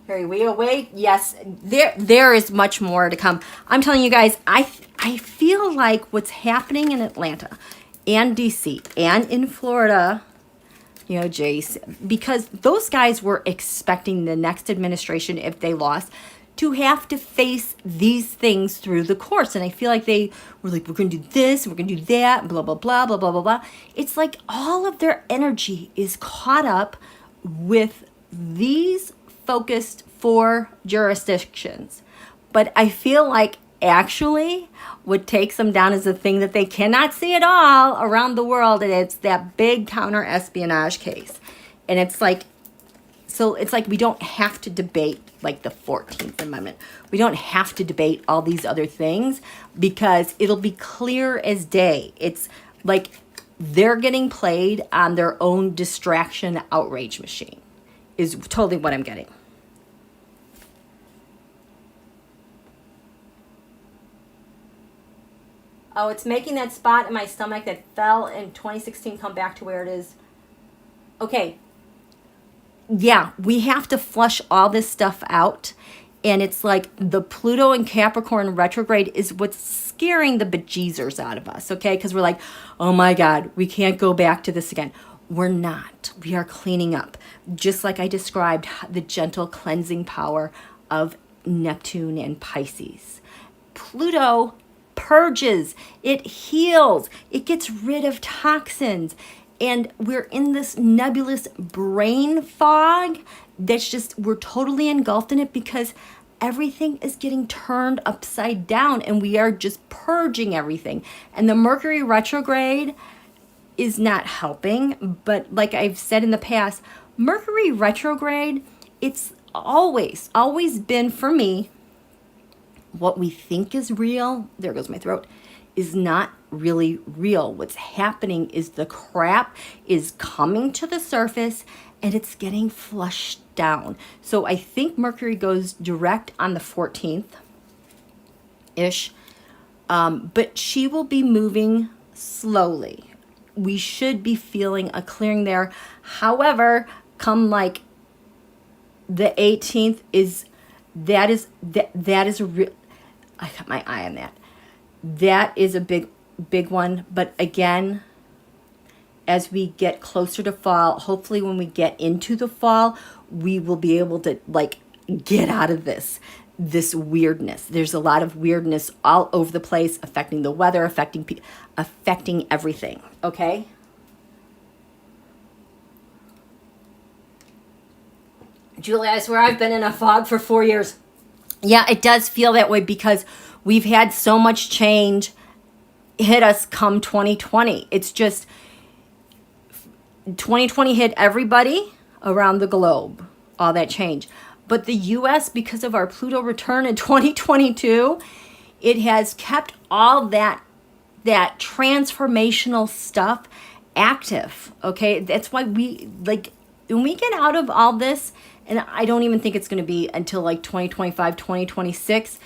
Are we awake? Yes, there is much more to come. I'm telling you guys, I feel like what's happening in Atlanta and DC and in Florida, you know, Jace, because those guys were expecting the next administration, if they lost, to have to face these things through the course. And I feel like they were like, we're going to do this, we're going to do that, blah, blah, blah, blah, blah, blah, blah. It's like all of their energy is caught up with these focused 4 jurisdictions. But I feel like actually what takes them down is the thing that they cannot see at all around the world, and it's that big counter-espionage case. And it's like, so it's like we don't have to debate like the 14th Amendment. We don't have to debate all these other things because it'll be clear as day. It's like they're getting played on their own distraction outrage machine is totally what I'm getting. Oh, it's making that spot in my stomach that fell in 2016 come back to where it is. Okay. Yeah, we have to flush all this stuff out. And it's like the Pluto and Capricorn retrograde is what's scaring the bejeezers out of us, okay? Because we're like, oh my God, we can't go back to this again. We're not. We are cleaning up. Just like I described the gentle cleansing power of Neptune and Pisces. Pluto purges, it heals, it gets rid of toxins, and we're in this nebulous brain fog that's just, we're totally engulfed in it because everything is getting turned upside down and we are just purging everything. And the Mercury retrograde is not helping, but like I've said in the past, Mercury retrograde, it's always been for me, what we think is real, there goes my throat, is not really real. What's happening is the crap is coming to the surface and it's getting flushed down. So I think Mercury goes direct on the 14th-ish, but she will be moving slowly. We should be feeling a clearing there. However, come like the 18th that is a real, I got my eye on that. That is a big one. But again, as we get closer to fall, hopefully when we get into the fall, we will be able to like get out of this weirdness. There's a lot of weirdness all over the place, affecting the weather, affecting everything. Okay. Julia, I swear I've been in a fog for 4 years. Yeah, it does feel that way because we've had so much change hit us come 2020. It's just 2020 hit everybody around the globe, all that change. But the US, because of our Pluto return in 2022, it has kept all that transformational stuff active, okay? That's why we, like, when we get out of all this, and I don't even think it's going to be until like 2025, 2026,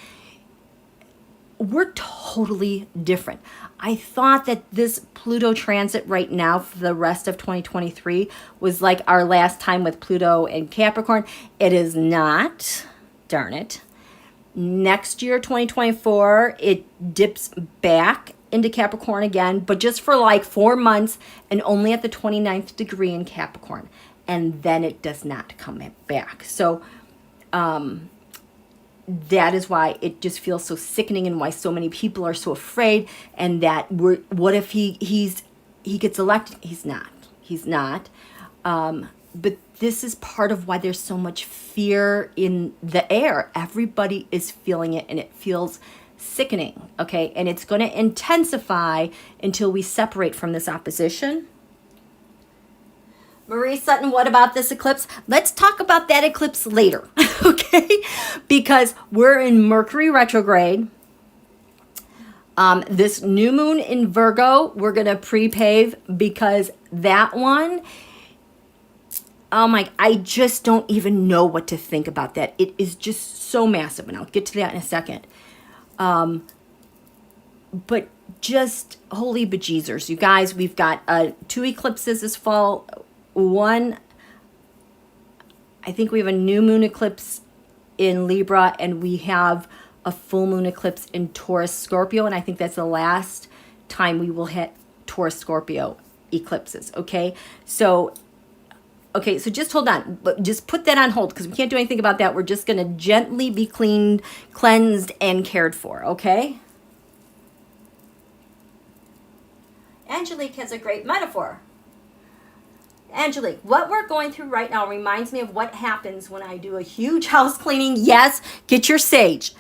we're totally different. I thought that this Pluto transit right now for the rest of 2023 was like our last time with Pluto and Capricorn. It is not, darn it. Next year, 2024, it dips back into Capricorn again, but just for like 4 months and only at the 29th degree in Capricorn. And then it does not come back. So that is why it just feels so sickening and why so many people are so afraid. And that what if he gets elected? He's not. But this is part of why there's so much fear in the air. Everybody is feeling it, and it feels sickening, okay? And it's going to intensify until we separate from this opposition. Marie Sutton, what about this eclipse? Let's talk about that eclipse later, okay? Because we're in Mercury retrograde. This new moon in Virgo, we're going to pre-pave because that one, oh my, I just don't even know what to think about that. It is just so massive, and I'll get to that in a second. But just holy bejeezers, you guys, we've got 2 eclipses this fall. One, I think we have a new moon eclipse in Libra, and we have a full moon eclipse in Taurus Scorpio, and I think that's the last time we will hit Taurus Scorpio eclipses, okay? So just hold on. Just put that on hold because we can't do anything about that. We're just going to gently be cleansed, and cared for, okay? Angelique has a great metaphor. Angelique, what we're going through right now reminds me of what happens when I do a huge house cleaning. Yes, get your sage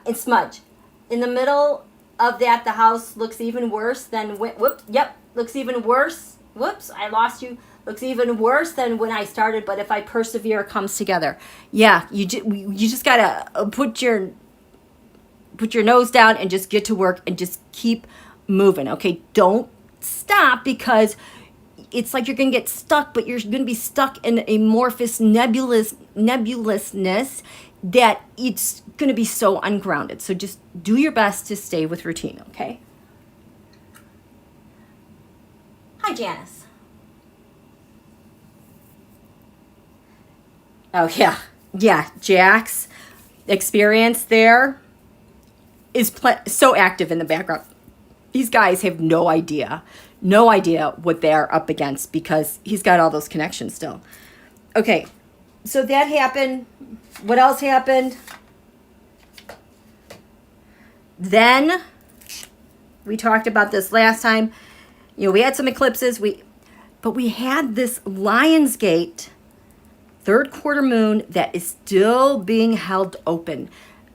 and smudge. In the middle of that, the house looks even worse than, looks even worse. Whoops, I lost you. Looks even worse than when I started, but if I persevere, it comes together. Yeah, you just gotta put your nose down and just get to work and just keep moving, okay? Don't stop, because it's like you're going to get stuck, but you're going to be stuck in amorphous nebulousness that it's going to be so ungrounded. So just do your best to stay with routine, okay? Hi, Janice. Oh, yeah, Jack's experience there is so active in the background. These guys have no idea what they're up against because he's got all those connections still. Okay, so that happened. What else happened? Then we talked about this last time. You know, we had some eclipses. But we had this Lionsgate third quarter moon that is still being held open.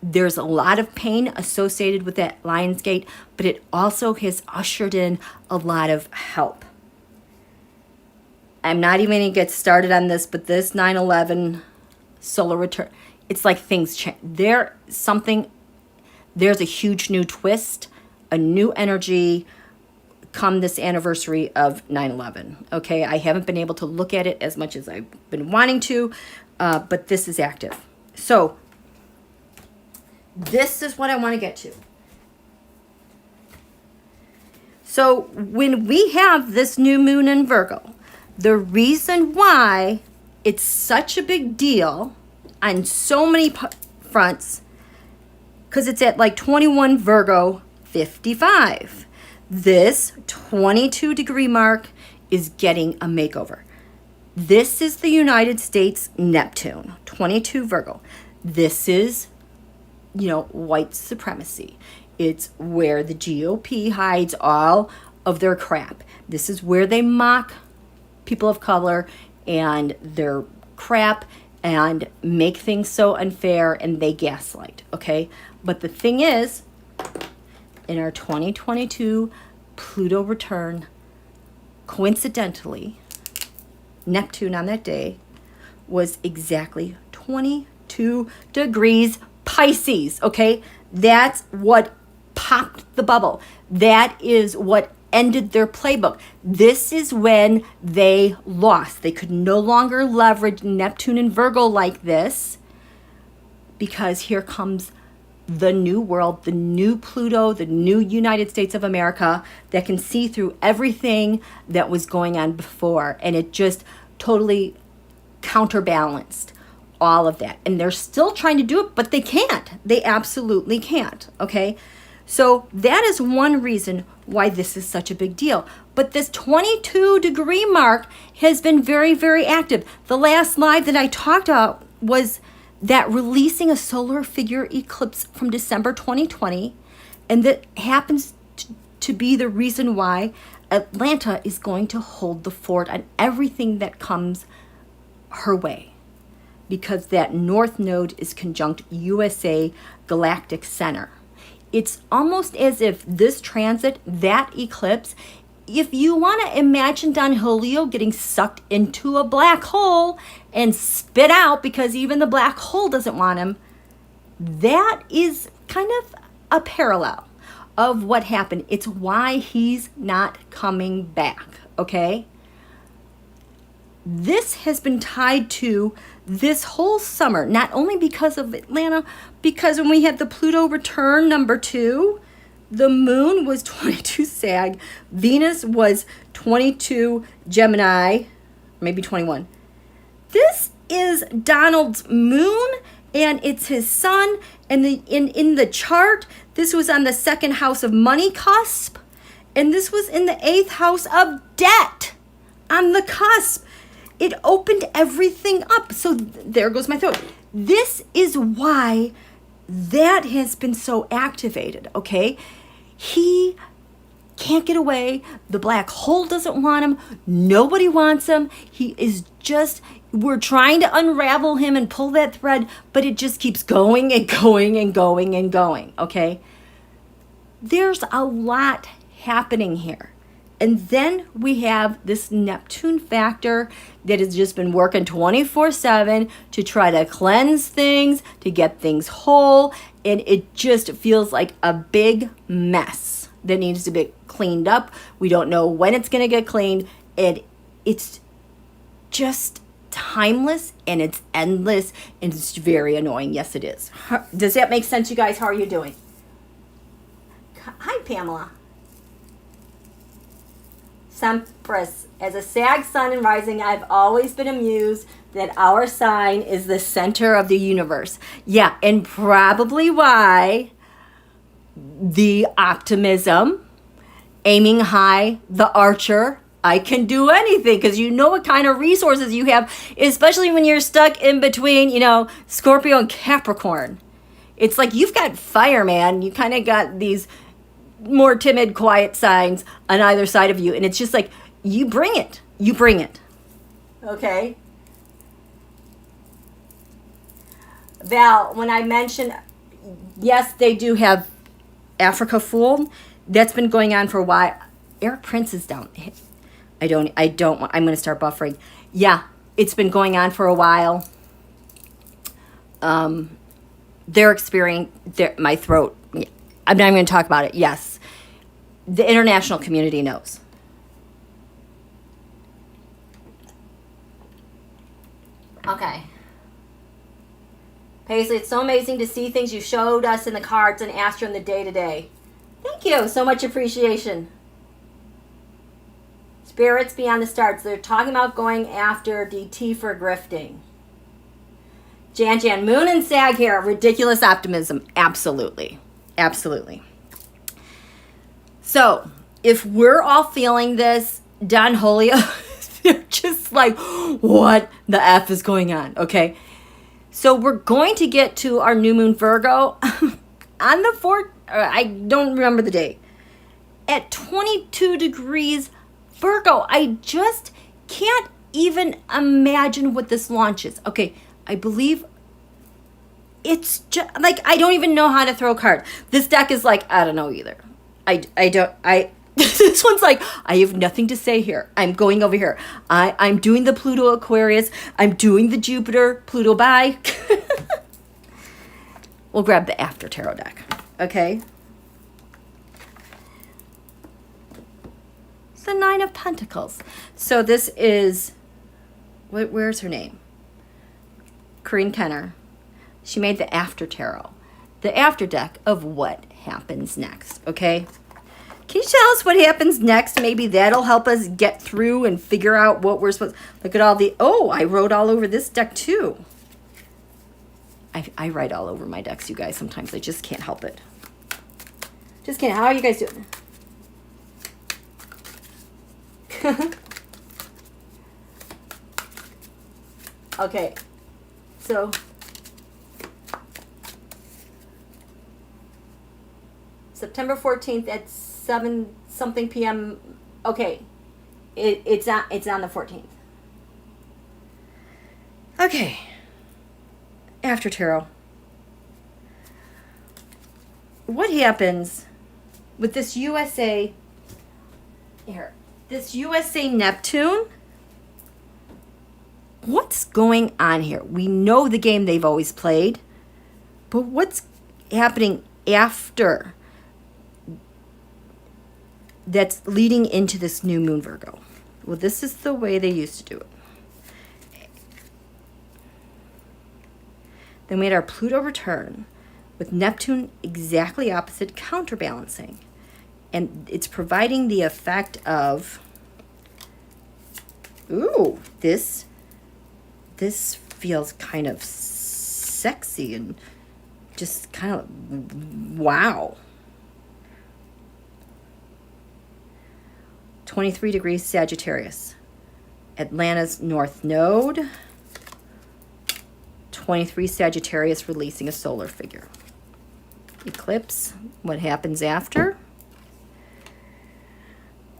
There's a lot of pain associated with that Lionsgate, but it also has ushered in a lot of help. I'm not even going to get started on this, but this 9/11 solar return, it's like things change. There's a huge new twist, a new energy come this anniversary of 9/11. Okay, I haven't been able to look at it as much as I've been wanting to, but this is active. So this is what I want to get to. So when we have this new moon in Virgo, the reason why it's such a big deal on so many fronts, because it's at like 21 Virgo 55. This 22 degree mark is getting a makeover. This is the United States Neptune, 22 Virgo. This is, white supremacy. It's where the GOP hides all of their crap. This is where they mock people of color and their crap and make things so unfair, and they gaslight, okay? But the thing is, in our 2022 Pluto return, coincidentally, Neptune on that day was exactly 22 degrees Pisces, okay? That's what popped the bubble. That is what ended their playbook. This is when they lost. They could no longer leverage Neptune and Virgo like this, because here comes the new world, the new Pluto, the new United States of America that can see through everything that was going on before. And it just totally counterbalanced all of that. And they're still trying to do it, but they can't. They absolutely can't, okay? So that is one reason why this is such a big deal. But this 22 degree mark has been very, very active. The last live that I talked about was that releasing a solar figure eclipse from December 2020. And that happens to be the reason why Atlanta is going to hold the fort on everything that comes her way. Because that North Node is conjunct USA Galactic Center. It's almost as if this transit, that eclipse, if you want to imagine Don Julio getting sucked into a black hole and spit out because even the black hole doesn't want him, that is kind of a parallel of what happened. It's why he's not coming back, okay? This has been tied to this whole summer, not only because of Atlanta, because when we had the Pluto return number 2, the moon was 22 Sag, Venus was 22 Gemini, maybe 21. This is Donald's moon, and it's his sun, and in the chart, this was on the 2nd house of money cusp, and this was in the 8th house of debt on the cusp. It opened everything up. So there goes my throat. This is why that has been so activated, okay? He can't get away. The black hole doesn't want him. Nobody wants him. He is just, we're trying to unravel him and pull that thread, but it just keeps going and going and going and going, okay? There's a lot happening here. And then we have this Neptune factor that has just been working 24/7 to try to cleanse things, to get things whole. And it just feels like a big mess that needs to be cleaned up. We don't know when it's going to get cleaned. And it's just timeless and it's endless and it's very annoying. Yes, it is. Does that make sense, you guys? How are you doing? Hi, Pamela. Sempris. As a Sag sun and rising, I've always been amused that our sign is the center of the universe. Yeah, and probably why the optimism, aiming high, the archer, I can do anything, because you know what kind of resources you have, especially when you're stuck in between, Scorpio and Capricorn. It's like you've got fire, man. You kind of got these more timid, quiet signs on either side of you. And it's just like, you bring it. You bring it. Okay? Val, when I mentioned, yes, they do have Africa Fool. That's been going on for a while. Eric Prince is down. I'm going to start buffering. Yeah, it's been going on for a while. They're experiencing, my throat. I'm not even going to talk about it. Yes. The international community knows. Okay. Paisley, it's so amazing to see things you showed us in the cards and Astro in the day-to-day. Thank you. So much appreciation. Spirits beyond the stars. They're talking about going after DT for grifting. Jan, Moon and Sag here. Ridiculous optimism. Absolutely. Absolutely. So, if we're all feeling this, Don Julio, they're just like, what the F is going on? Okay. So, we're going to get to our new moon Virgo on the 4th, I don't remember the date, at 22 degrees Virgo. I just can't even imagine what this launch is. Okay. I believe it's just like, I don't even know how to throw a card. This deck is like, I don't know either. I don't, this one's like, I have nothing to say here. I'm going over here. I'm doing the Pluto Aquarius. I'm doing the Jupiter Pluto bye. We'll grab the after tarot deck. Okay. It's the Nine of Pentacles. So this is, where's her name? Corinne Kenner. She made the after tarot. The after deck of what happens next, okay? Can you tell us what happens next? Maybe that'll help us get through and figure out what we're supposed to... Look at all the... Oh, I wrote all over this deck too. I write all over my decks, you guys. Sometimes I just can't help it. Just can't. How are you guys doing? Okay. So... September 14th at 7-something p.m. Okay. It's on the 14th. Okay. After tarot. What happens with this USA here? This USA Neptune? What's going on here? We know the game they've always played, but what's happening after that's leading into this new moon Virgo? Well, this is the way they used to do it. Then we had our Pluto return with Neptune exactly opposite, counterbalancing. And it's providing the effect of, ooh, this feels kind of sexy and just kind of, wow. 23 degrees Sagittarius. Atlanta's North Node. 23 Sagittarius releasing a solar figure. Eclipse. What happens after?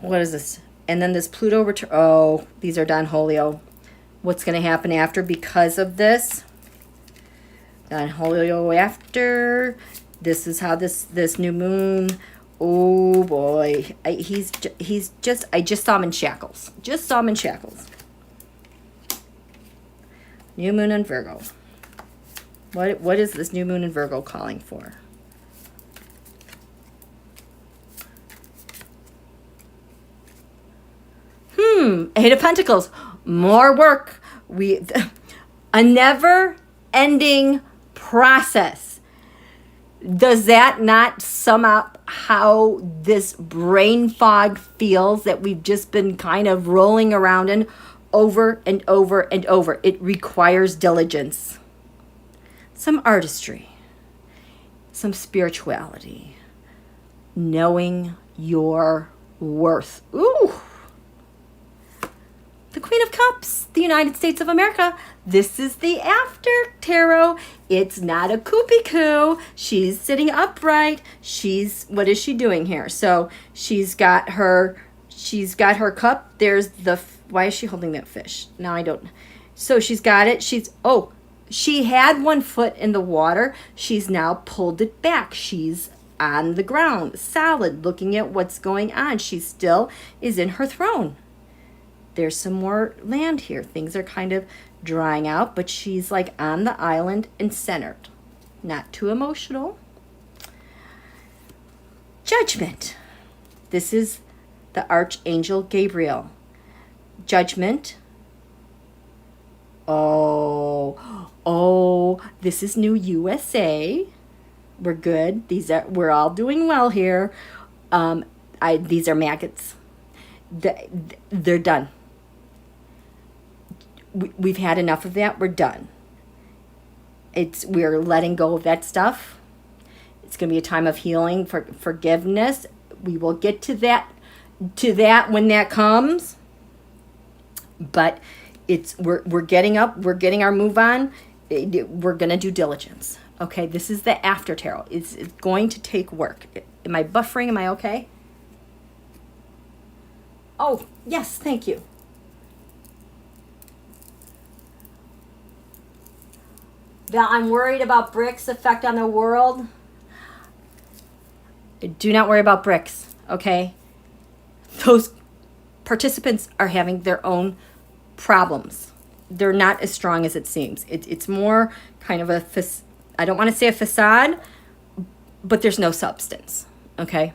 What is this? And then this Pluto return. Oh, these are Don Julio. What's going to happen after because of this? Don Julio after. This is how this new moon. Oh boy, he's just. I just saw him in shackles. Just saw him in shackles. New moon in Virgo. What is this new moon in Virgo calling for? Eight of Pentacles. More work. A never-ending process. Does that not sum up how this brain fog feels that we've just been kind of rolling around in over and over and over? It requires diligence, some artistry, some spirituality, knowing your worth. Ooh. The Queen of Cups, the United States of America. This is the after tarot. It's not a koopy-coo. She's sitting upright. What is she doing here? So she's got her cup. There's why is she holding that fish? Now I don't. So she's got it. She had one foot in the water. She's now pulled it back. She's on the ground, solid, looking at what's going on. She still is in her throne. There's some more land here. Things are kind of drying out, but she's like on the island and centered. Not too emotional. Judgment. This is the Archangel Gabriel. Judgment. Oh, this is new USA. We're good. We're all doing well here. These are maggots. They're done. We've had enough of that. We're done. We're letting go of that stuff. It's going to be a time of healing, for forgiveness. We will get to that when that comes. But we're getting up. We're getting our move on. We're going to do diligence. Okay, this is the after tarot. It's going to take work. Am I buffering? Am I okay? Oh, yes, thank you. Val, I'm worried about BRICS' effect on the world. Do not worry about bricks, okay? Those participants are having their own problems. They're not as strong as it seems. It's more kind of a, I don't want to say a facade, but there's no substance, okay?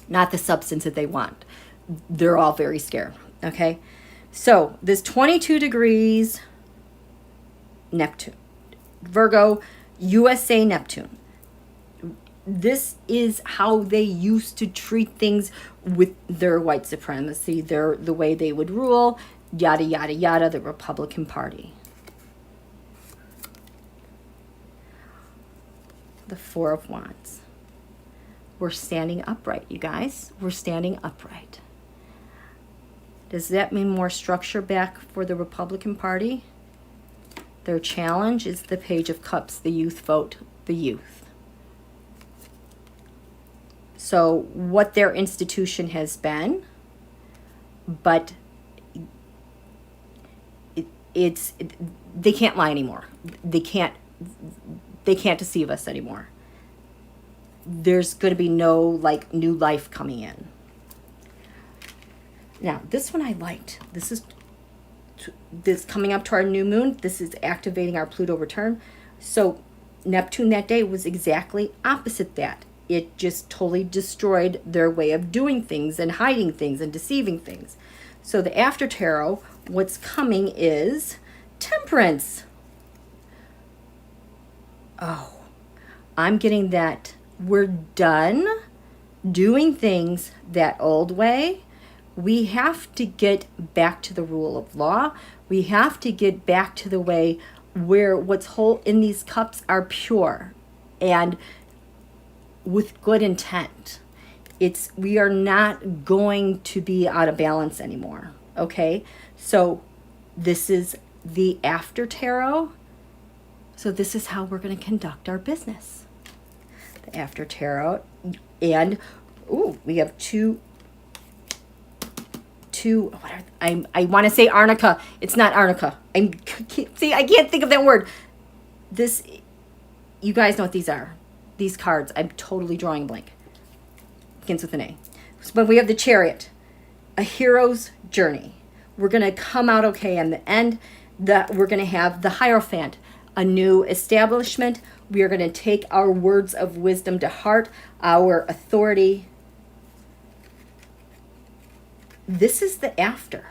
Not the substance that they want. They're all very scared, okay? So this 22 degrees Neptune, Virgo, USA Neptune. This is how they used to treat things with their white supremacy, the way they would rule, yada, yada, yada, the Republican Party. The Four of Wands. We're standing upright, you guys. We're standing upright. Does that mean more structure back for the Republican Party? Their challenge is the Page of Cups, the youth vote, the youth. So what their institution has been, but they can't lie anymore. They can't deceive us anymore. There's going to be no like new life coming in. Now, this one I liked. This is coming up to our new moon. This is activating our Pluto return. So Neptune that day was exactly opposite that. It just totally destroyed their way of doing things and hiding things and deceiving things. So the after tarot, what's coming is Temperance. Oh, I'm getting that we're done doing things that old way. We have to get back to the rule of law. We have to get back to the way where what's whole in these cups are pure and with good intent. We are not going to be out of balance anymore. Okay, so this is the after tarot. So this is how we're going to conduct our business. The after tarot, and we have two. I want to say arnica. It's not arnica. I can't think of that word. This, you guys know what these are. These cards. I'm totally drawing a blank. Begins with an A. But we have the Chariot, a hero's journey. We're going to come out okay in the end. We're going to have the Hierophant, a new establishment. We are going to take our words of wisdom to heart, our authority. This is the after.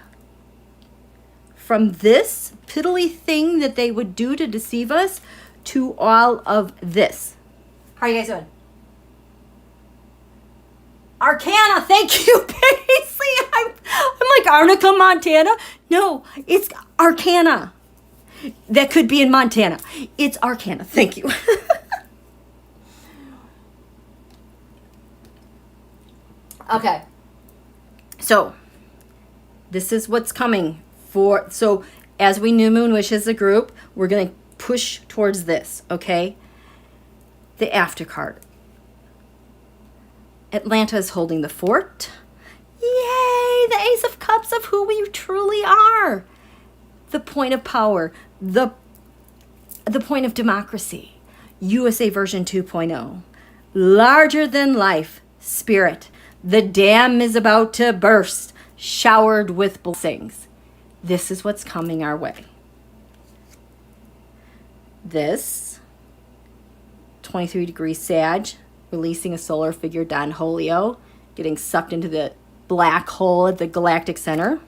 From this piddly thing that they would do to deceive us to all of this. How are you guys doing? Arcana, thank you, Paisley. I'm like Arnica, Montana. No, it's Arcana. That could be in Montana. It's Arcana, thank you. Okay. So, this is what's coming for. So, as we new moon wish as a group, we're going to push towards this, okay? The after card. Atlanta is holding the fort. Yay! The Ace of Cups of who we truly are. The point of power. The point of democracy. USA version 2.0. Larger than life. Spirit. The dam is about to burst. Showered with blessings. This is what's coming our way. This 23 degrees Sag, releasing a solar figure, Don Holio, getting sucked into the black hole at the galactic center.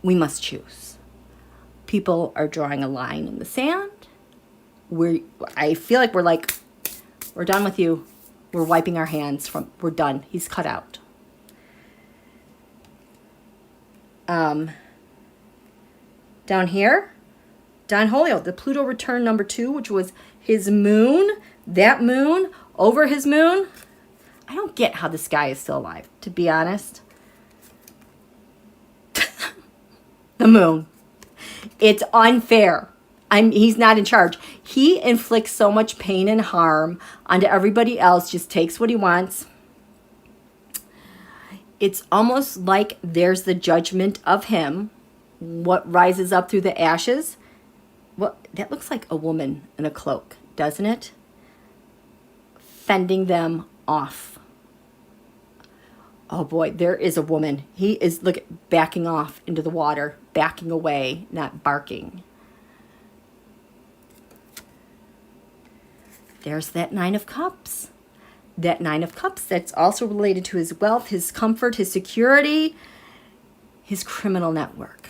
We must choose. People are drawing a line in the sand. I feel like we're done with you. We're wiping our hands we're done. He's cut out. Down here, Don Holio, the Pluto return number 2, which was his moon, that moon, over his moon. I don't get how this guy is still alive, to be honest. The moon. It's unfair. He's not in charge. He inflicts so much pain and harm onto everybody else, just takes what he wants. It's almost like there's the judgment of him, what rises up through the ashes. Well, that looks like a woman in a cloak, doesn't it? fending them off. Oh boy, there is a woman. He is, look, backing off into the water, backing away, not barking. There's that Nine of Cups. That Nine of Cups, that's also related to his wealth, his comfort, his security, his criminal network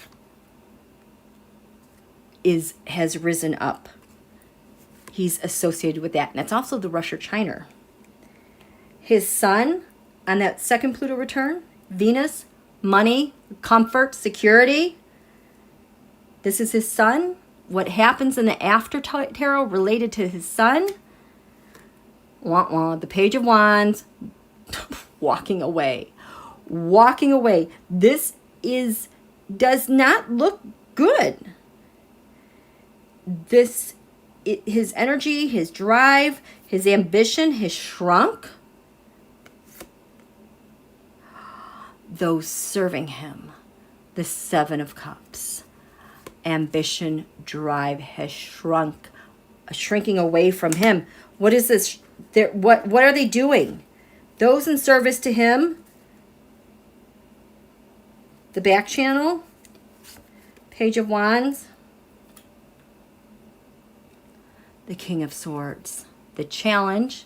has risen up. He's associated with that. And that's also the Russia China. His sun on that second Pluto return, Venus, money, comfort, security. This is his sun. What happens in the after tarot related to his sun? Wah, wah, the Page of Wands, walking away. Walking away. This does not look good. His energy, his drive, his ambition has shrunk. Those serving him, the Seven of Cups. Ambition, drive has shrunk, shrinking away from him. What is this? What are they doing? Those in service to him, the back channel, Page of Wands, the King of Swords, the challenge.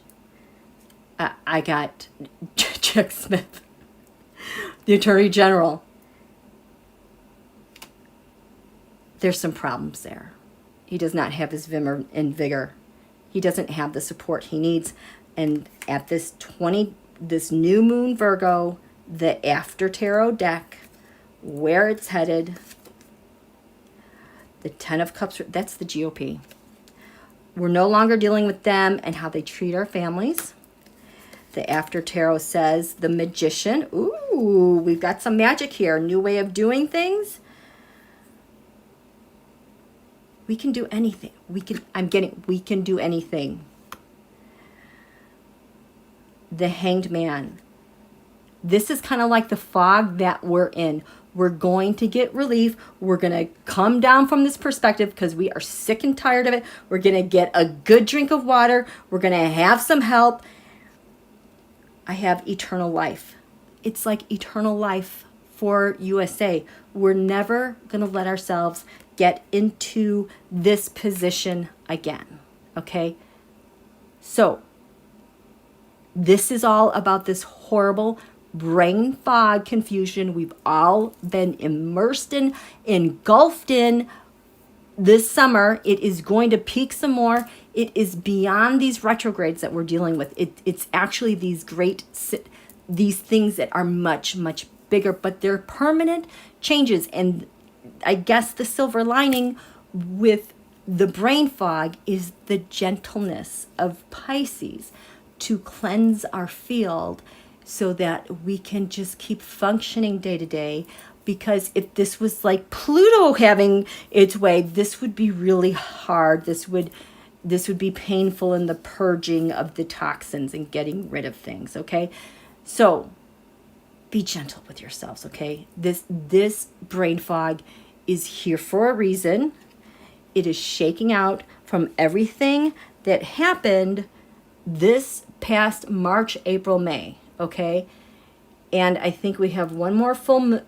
I got Jack Smith, the Attorney General. There's some problems there. He does not have his vim and vigor. He doesn't have the support he needs. And at this new moon Virgo, the after tarot deck, where it's headed, the Ten of Cups, that's the GOP. We're no longer dealing with them and how they treat our families. The after tarot says the Magician. Ooh, we've got some magic here. New way of doing things. We can do anything. We can do anything. The Hanged Man. This is kind of like the fog that we're in. We're going to get relief. We're going to come down from this perspective because we are sick and tired of it. We're going to get a good drink of water. We're going to have some help. I have eternal life. It's like eternal life for USA. We're never going to let ourselves get into this position again. Okay? So, this is all about this horrible brain fog confusion we've all been immersed in, engulfed in this summer. It is going to peak some more. It is beyond these retrogrades that we're dealing with. It's actually these things that are much, much bigger, but they're permanent changes. And I guess the silver lining with the brain fog is the gentleness of Pisces to cleanse our field so that we can just keep functioning day to day. Because if this was like Pluto having its way, this would be really hard. This would be painful in the purging of the toxins and getting rid of things, okay? So be gentle with yourselves, okay? This brain fog is here for a reason. It is shaking out from everything that happened this past March, April, May, okay? And I think we have one more full moon.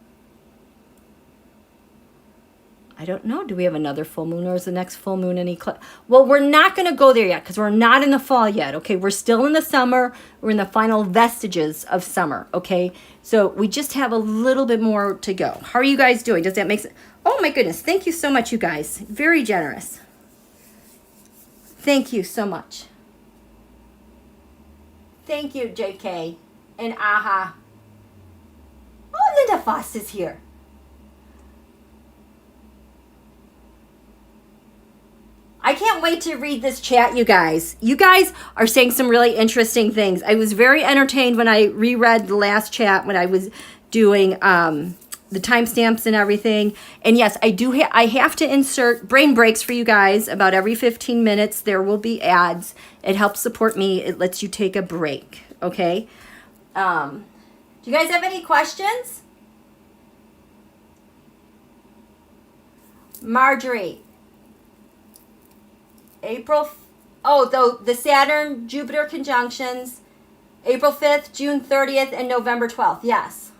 I don't know. Do we have another full moon, or is the next full moon an eclipse? Well, we're not going to go there yet because we're not in the fall yet, okay? We're still in the summer. We're in the final vestiges of summer, okay? So we just have a little bit more to go. How are you guys doing? Does that make sense? Oh, my goodness. Thank you so much, you guys. Very generous. Thank you so much. Thank you, JK and AHA. Oh, Linda Foss is here. I can't wait to read this chat, you guys. You guys are saying some really interesting things. I was very entertained when I reread the last chat when I was doing the timestamps and everything. And yes, I have to insert brain breaks for you guys about every 15 minutes. There will be ads. It helps support me. It lets you take a break, okay? Do you guys have any questions? Marjorie. April though the Saturn Jupiter conjunctions, April 5th, June 30th, and November 12th. Yes.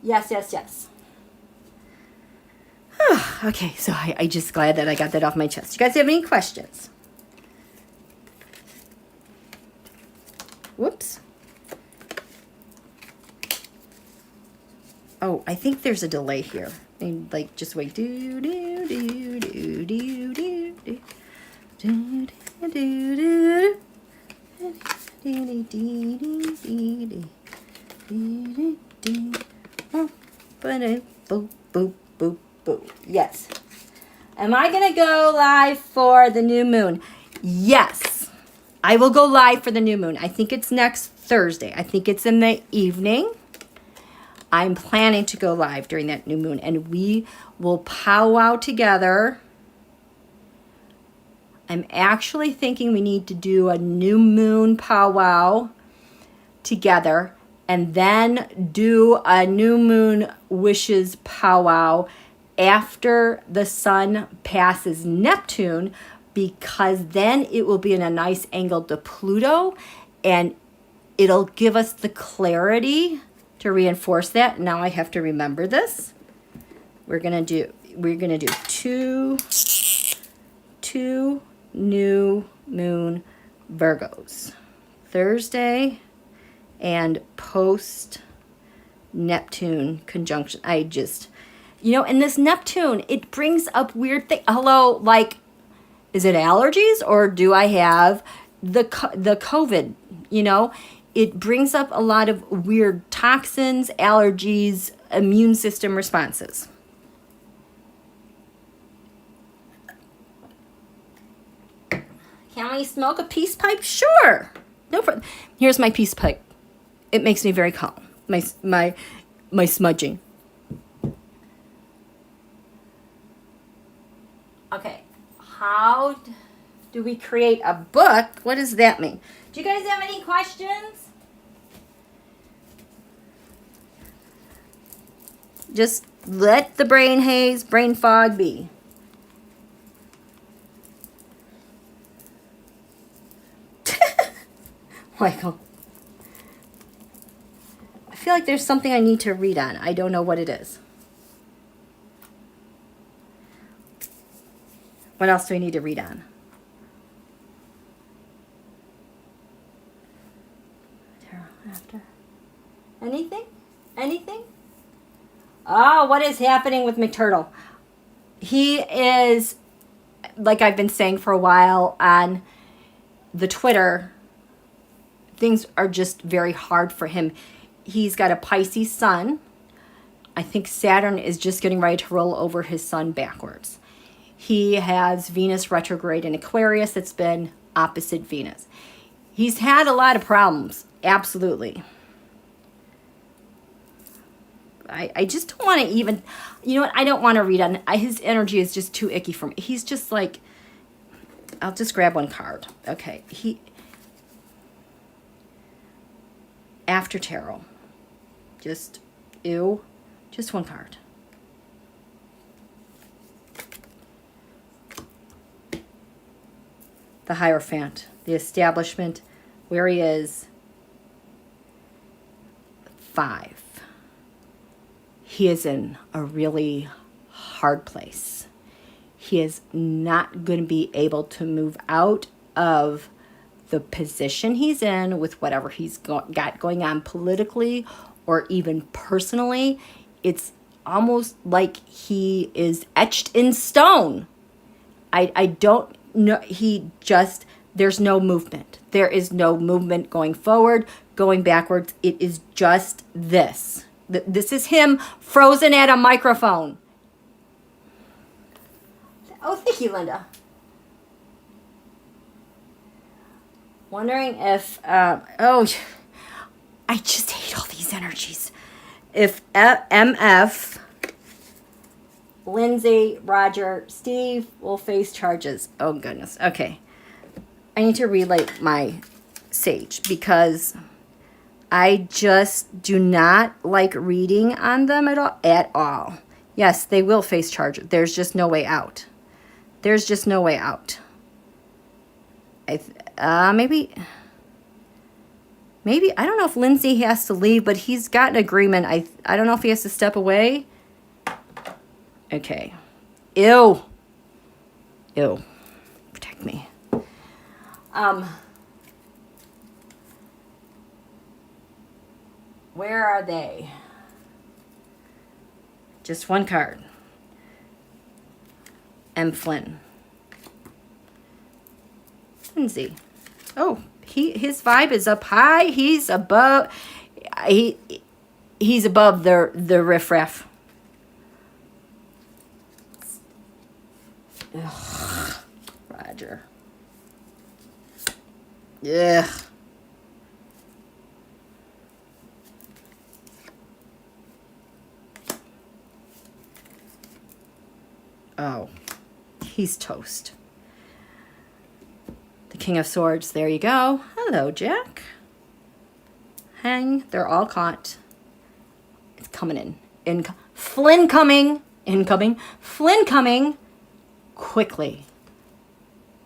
Yes, yes, yes. Okay, so I just glad that I got that off my chest. You guys have any questions? Whoops. Oh, I think there's a delay here. And like, just wait. Do do do do do do do do do do. Yes. Am I going to go live for the new moon? Yes. I will go live for the new moon. I think it's next Thursday. I think it's in the evening. I'm planning to go live during that new moon, and we will powwow together. I'm actually thinking we need to do a new moon powwow together, and then do a new moon wishes powwow after the sun passes Neptune, because then it will be in a nice angle to Pluto, and it'll give us the clarity to reinforce that. Now I have to remember this. We're gonna do two new moon Virgos, Thursday and post Neptune conjunction. I just, and this Neptune, it brings up weird things. Hello, like, is it allergies, or do I have the COVID? It brings up a lot of weird toxins, allergies, immune system responses. Can we smoke a peace pipe? Sure. No problem. Here's my peace pipe. It makes me very calm. My smudging. Okay. How do we create a book? What does that mean? Do you guys have any questions? Just let the brain haze, brain fog be. Michael. I feel like there's something I need to read on. I don't know what it is. What else do I need to read on? After. Anything? Anything? Oh, what is happening with McTurtle? He is, like I've been saying for a while on the Twitter, things are just very hard for him. He's got a Pisces sun. I think Saturn is just getting ready to roll over his sun backwards. He has Venus retrograde in Aquarius that's been opposite Venus. He's had a lot of problems. Absolutely. I just don't want to even, I don't want to read on, his energy is just too icky for me. He's just like, I'll just grab one card. Okay. After tarot. Just one card. The Hierophant, the establishment, where he is. 5. He is in a really hard place. He is not going to be able to move out of the position he's in with whatever he's got going on politically or even personally. It's almost like he is etched in stone. I don't know. There's no movement. There is no movement going forward, going backwards. It is just this. This is him frozen at a microphone. Oh, thank you, Linda. Wondering if, I just hate all these energies. If MF, Lindsay, Roger, Steve will face charges. Oh, goodness. Okay. I need to relight my sage because I just do not like reading on them at all. Yes, they will face charges. There's just no way out. There's just no way out. Maybe, I don't know if Lindsay has to leave, but he's got an agreement. I don't know if he has to step away. Okay. Ew. Ew. Protect me. Where are they? Just one card. M. Flynn. Lindsay. Oh, his vibe is up high. He's above. He's above the riffraff. Ugh, Roger. Yeah. Oh, he's toast. The King of Swords, there you go. Hello, Jack. Hang, they're all caught. It's coming in. Flynn coming. Incoming. Flynn coming. Quickly.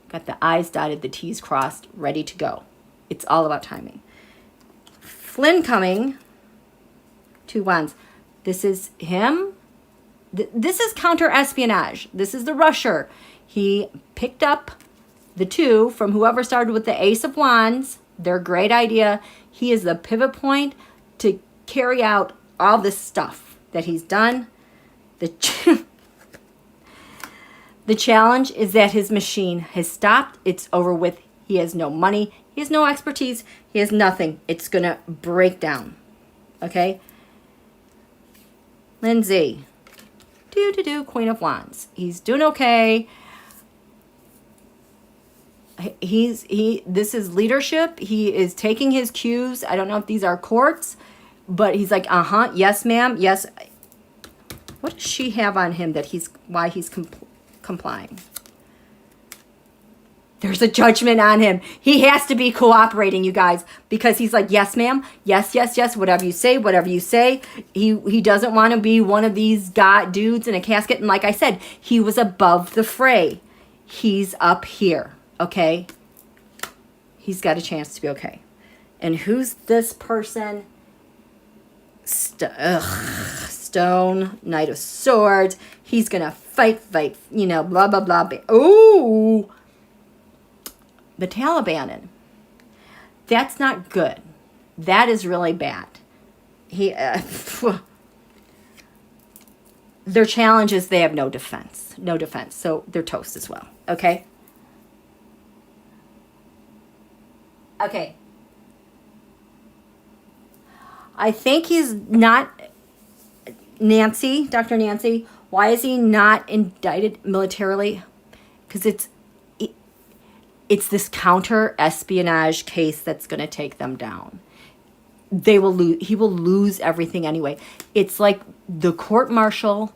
Got the I's dotted, the T's crossed, ready to go. It's all about timing. Flynn coming. 2 wands. This is him. This is counter-espionage. This is the rusher. He picked up the 2 from whoever started with the Ace of Wands. Their great idea. He is the pivot point to carry out all this stuff that he's done. The challenge is that his machine has stopped. It's over with. He has no money. He has no expertise. He has nothing. It's going to break down. Okay? Lindsay. Queen of Wands. He's doing okay. This is leadership. He is taking his cues. I don't know if these are courts, but he's like, yes, ma'am, yes. What does she have on him that why he's complying? There's a judgment on him. He has to be cooperating, you guys, because he's like, yes, ma'am. Yes, yes, yes. Whatever you say, whatever you say. He doesn't want to be one of these dudes in a casket. And like I said, he was above the fray. He's up here, okay? He's got a chance to be okay. And who's this person? Stone, Knight of Swords. He's going to fight, you know, blah, blah, blah. Ooh. The Taliban. That's not good. That is really bad. Their challenge is they have no defense. No defense. So they're toast as well. Okay? Okay. I think he's not Nancy, Dr. Nancy. Why is he not indicted militarily? Because it's this counter-espionage case that's going to take them down. They will lose. He will lose everything anyway. It's like the court-martial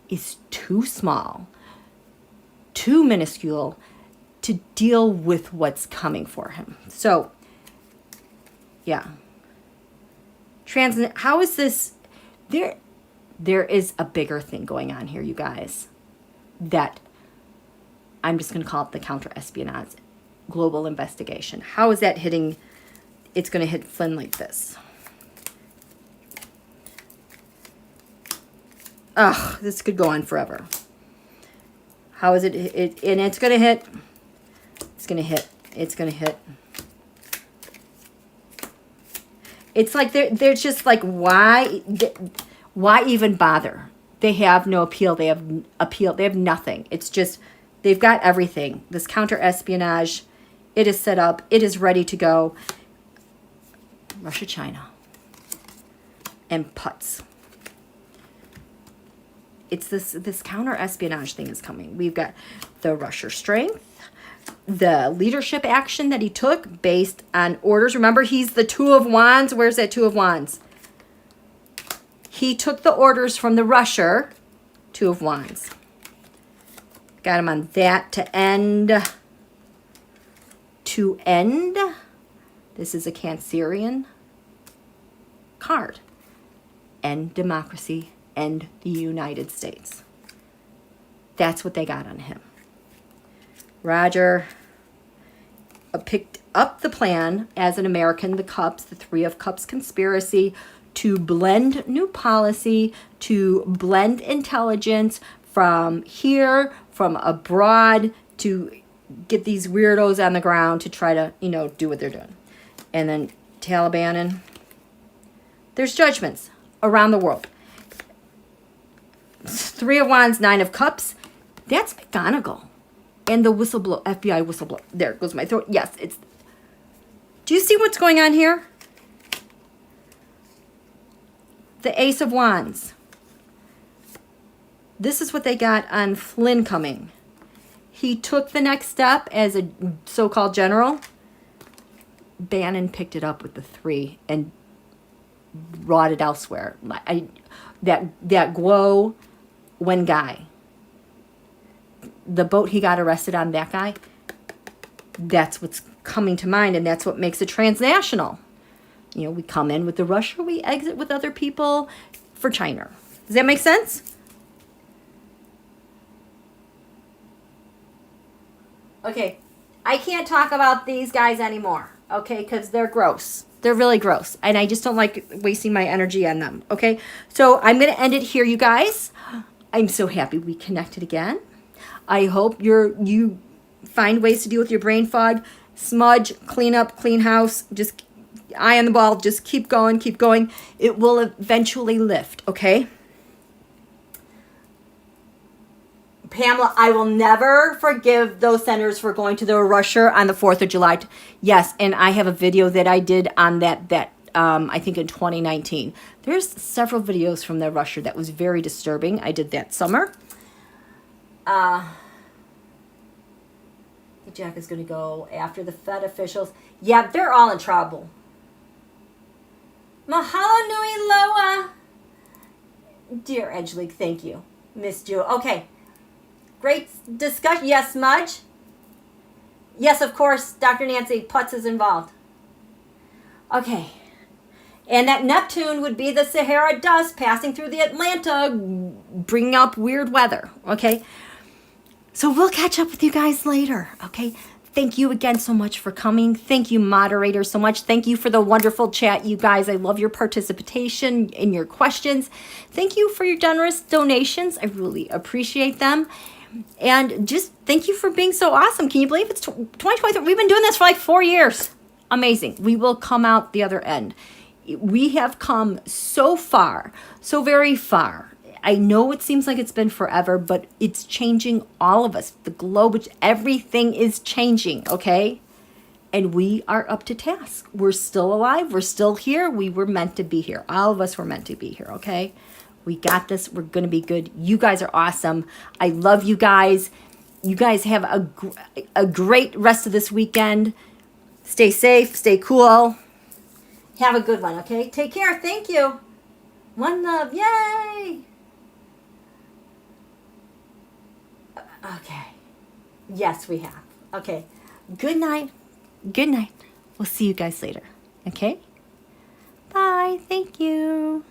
is too small, too minuscule to deal with what's coming for him. So, yeah. How is this? There is a bigger thing going on here, you guys, that I'm just going to call it the counter-espionage global investigation. How is that hitting? It's going to hit Flynn like this. Ugh, this could go on forever. How is it? And it's going to hit. It's going to hit. It's going to hit. It's like they're just like, why even bother? They have no appeal. They have appeal. They have nothing. It's just, they've got everything. This counter-espionage, it is set up. It is ready to go. Russia, China. And putts. It's this counter-espionage thing is coming. We've got the Russia strength. The leadership action that he took based on orders. Remember, he's the 2 of Wands. Where's that 2 of Wands? He took the orders from the rusher. 2 of Wands. Got him on that to end. To end. This is a Cancerian card. End democracy. End the United States. That's what they got on him. Roger picked up the plan as an American, the Cups, the Three of Cups conspiracy, to blend new policy, to blend intelligence from here, from abroad, to get these weirdos on the ground to try to, you know, do what they're doing. And then Taliban, and there's judgments around the world. Three of Wands, Nine of Cups. That's McGonagall. And the whistleblower, FBI whistleblower. There goes my throat. Yes, it's... Do you see what's going on here? The Ace of Wands. This is what they got on Flynn coming. He took the next step as a so-called general. Bannon picked it up with the 3 and brought it elsewhere. That Guo Wen guy, the boat he got arrested on, that guy, that's what's coming to mind, and that's what makes it transnational. You know, we come in with the Russia, we exit with other people for China. Does that make sense? Okay, I can't talk about these guys anymore, okay, because they're gross. They're really gross, and I just don't like wasting my energy on them, okay? So I'm going to end it here, you guys. I'm so happy we connected again. I hope you find ways to deal with your brain fog. Smudge, clean up, clean house, just eye on the ball, just keep going, keep going. It will eventually lift, okay? Pamela, I will never forgive those senators for going to the Russia on the 4th of July. Yes, and I have a video that I did on that I think in 2019. There's several videos from the Russia that was very disturbing. I did that summer. The Jack is going to go after the Fed officials. Yeah, they're all in trouble. Mahalo nui loa. Dear Angelique, thank you. Miss Jewel. Okay. Great discussion. Yes, Smudge? Yes, of course, Dr. Nancy Putz is involved. Okay. And that Neptune would be the Sahara dust passing through the Atlanta, bringing up weird weather, okay? So we'll catch up with you guys later, okay? Thank you again so much for coming. Thank you, moderators, so much. Thank you for the wonderful chat, you guys. I love your participation and your questions. Thank you for your generous donations. I really appreciate them. And just thank you for being so awesome. Can you believe it's 2023? We've been doing this for like 4 years. Amazing. We will come out the other end. We have come so far, so very far. I know it seems like it's been forever, but it's changing all of us. The globe, everything is changing, okay? And we are up to task. We're still alive. We're still here. We were meant to be here. All of us were meant to be here, okay? We got this. We're going to be good. You guys are awesome. I love you guys. You guys have a great rest of this weekend. Stay safe. Stay cool. Have a good one, okay? Take care. Thank you. One love. Yay! Okay. Yes, we have. Okay. Good night. Good night. We'll see you guys later. Okay? Bye. Thank you.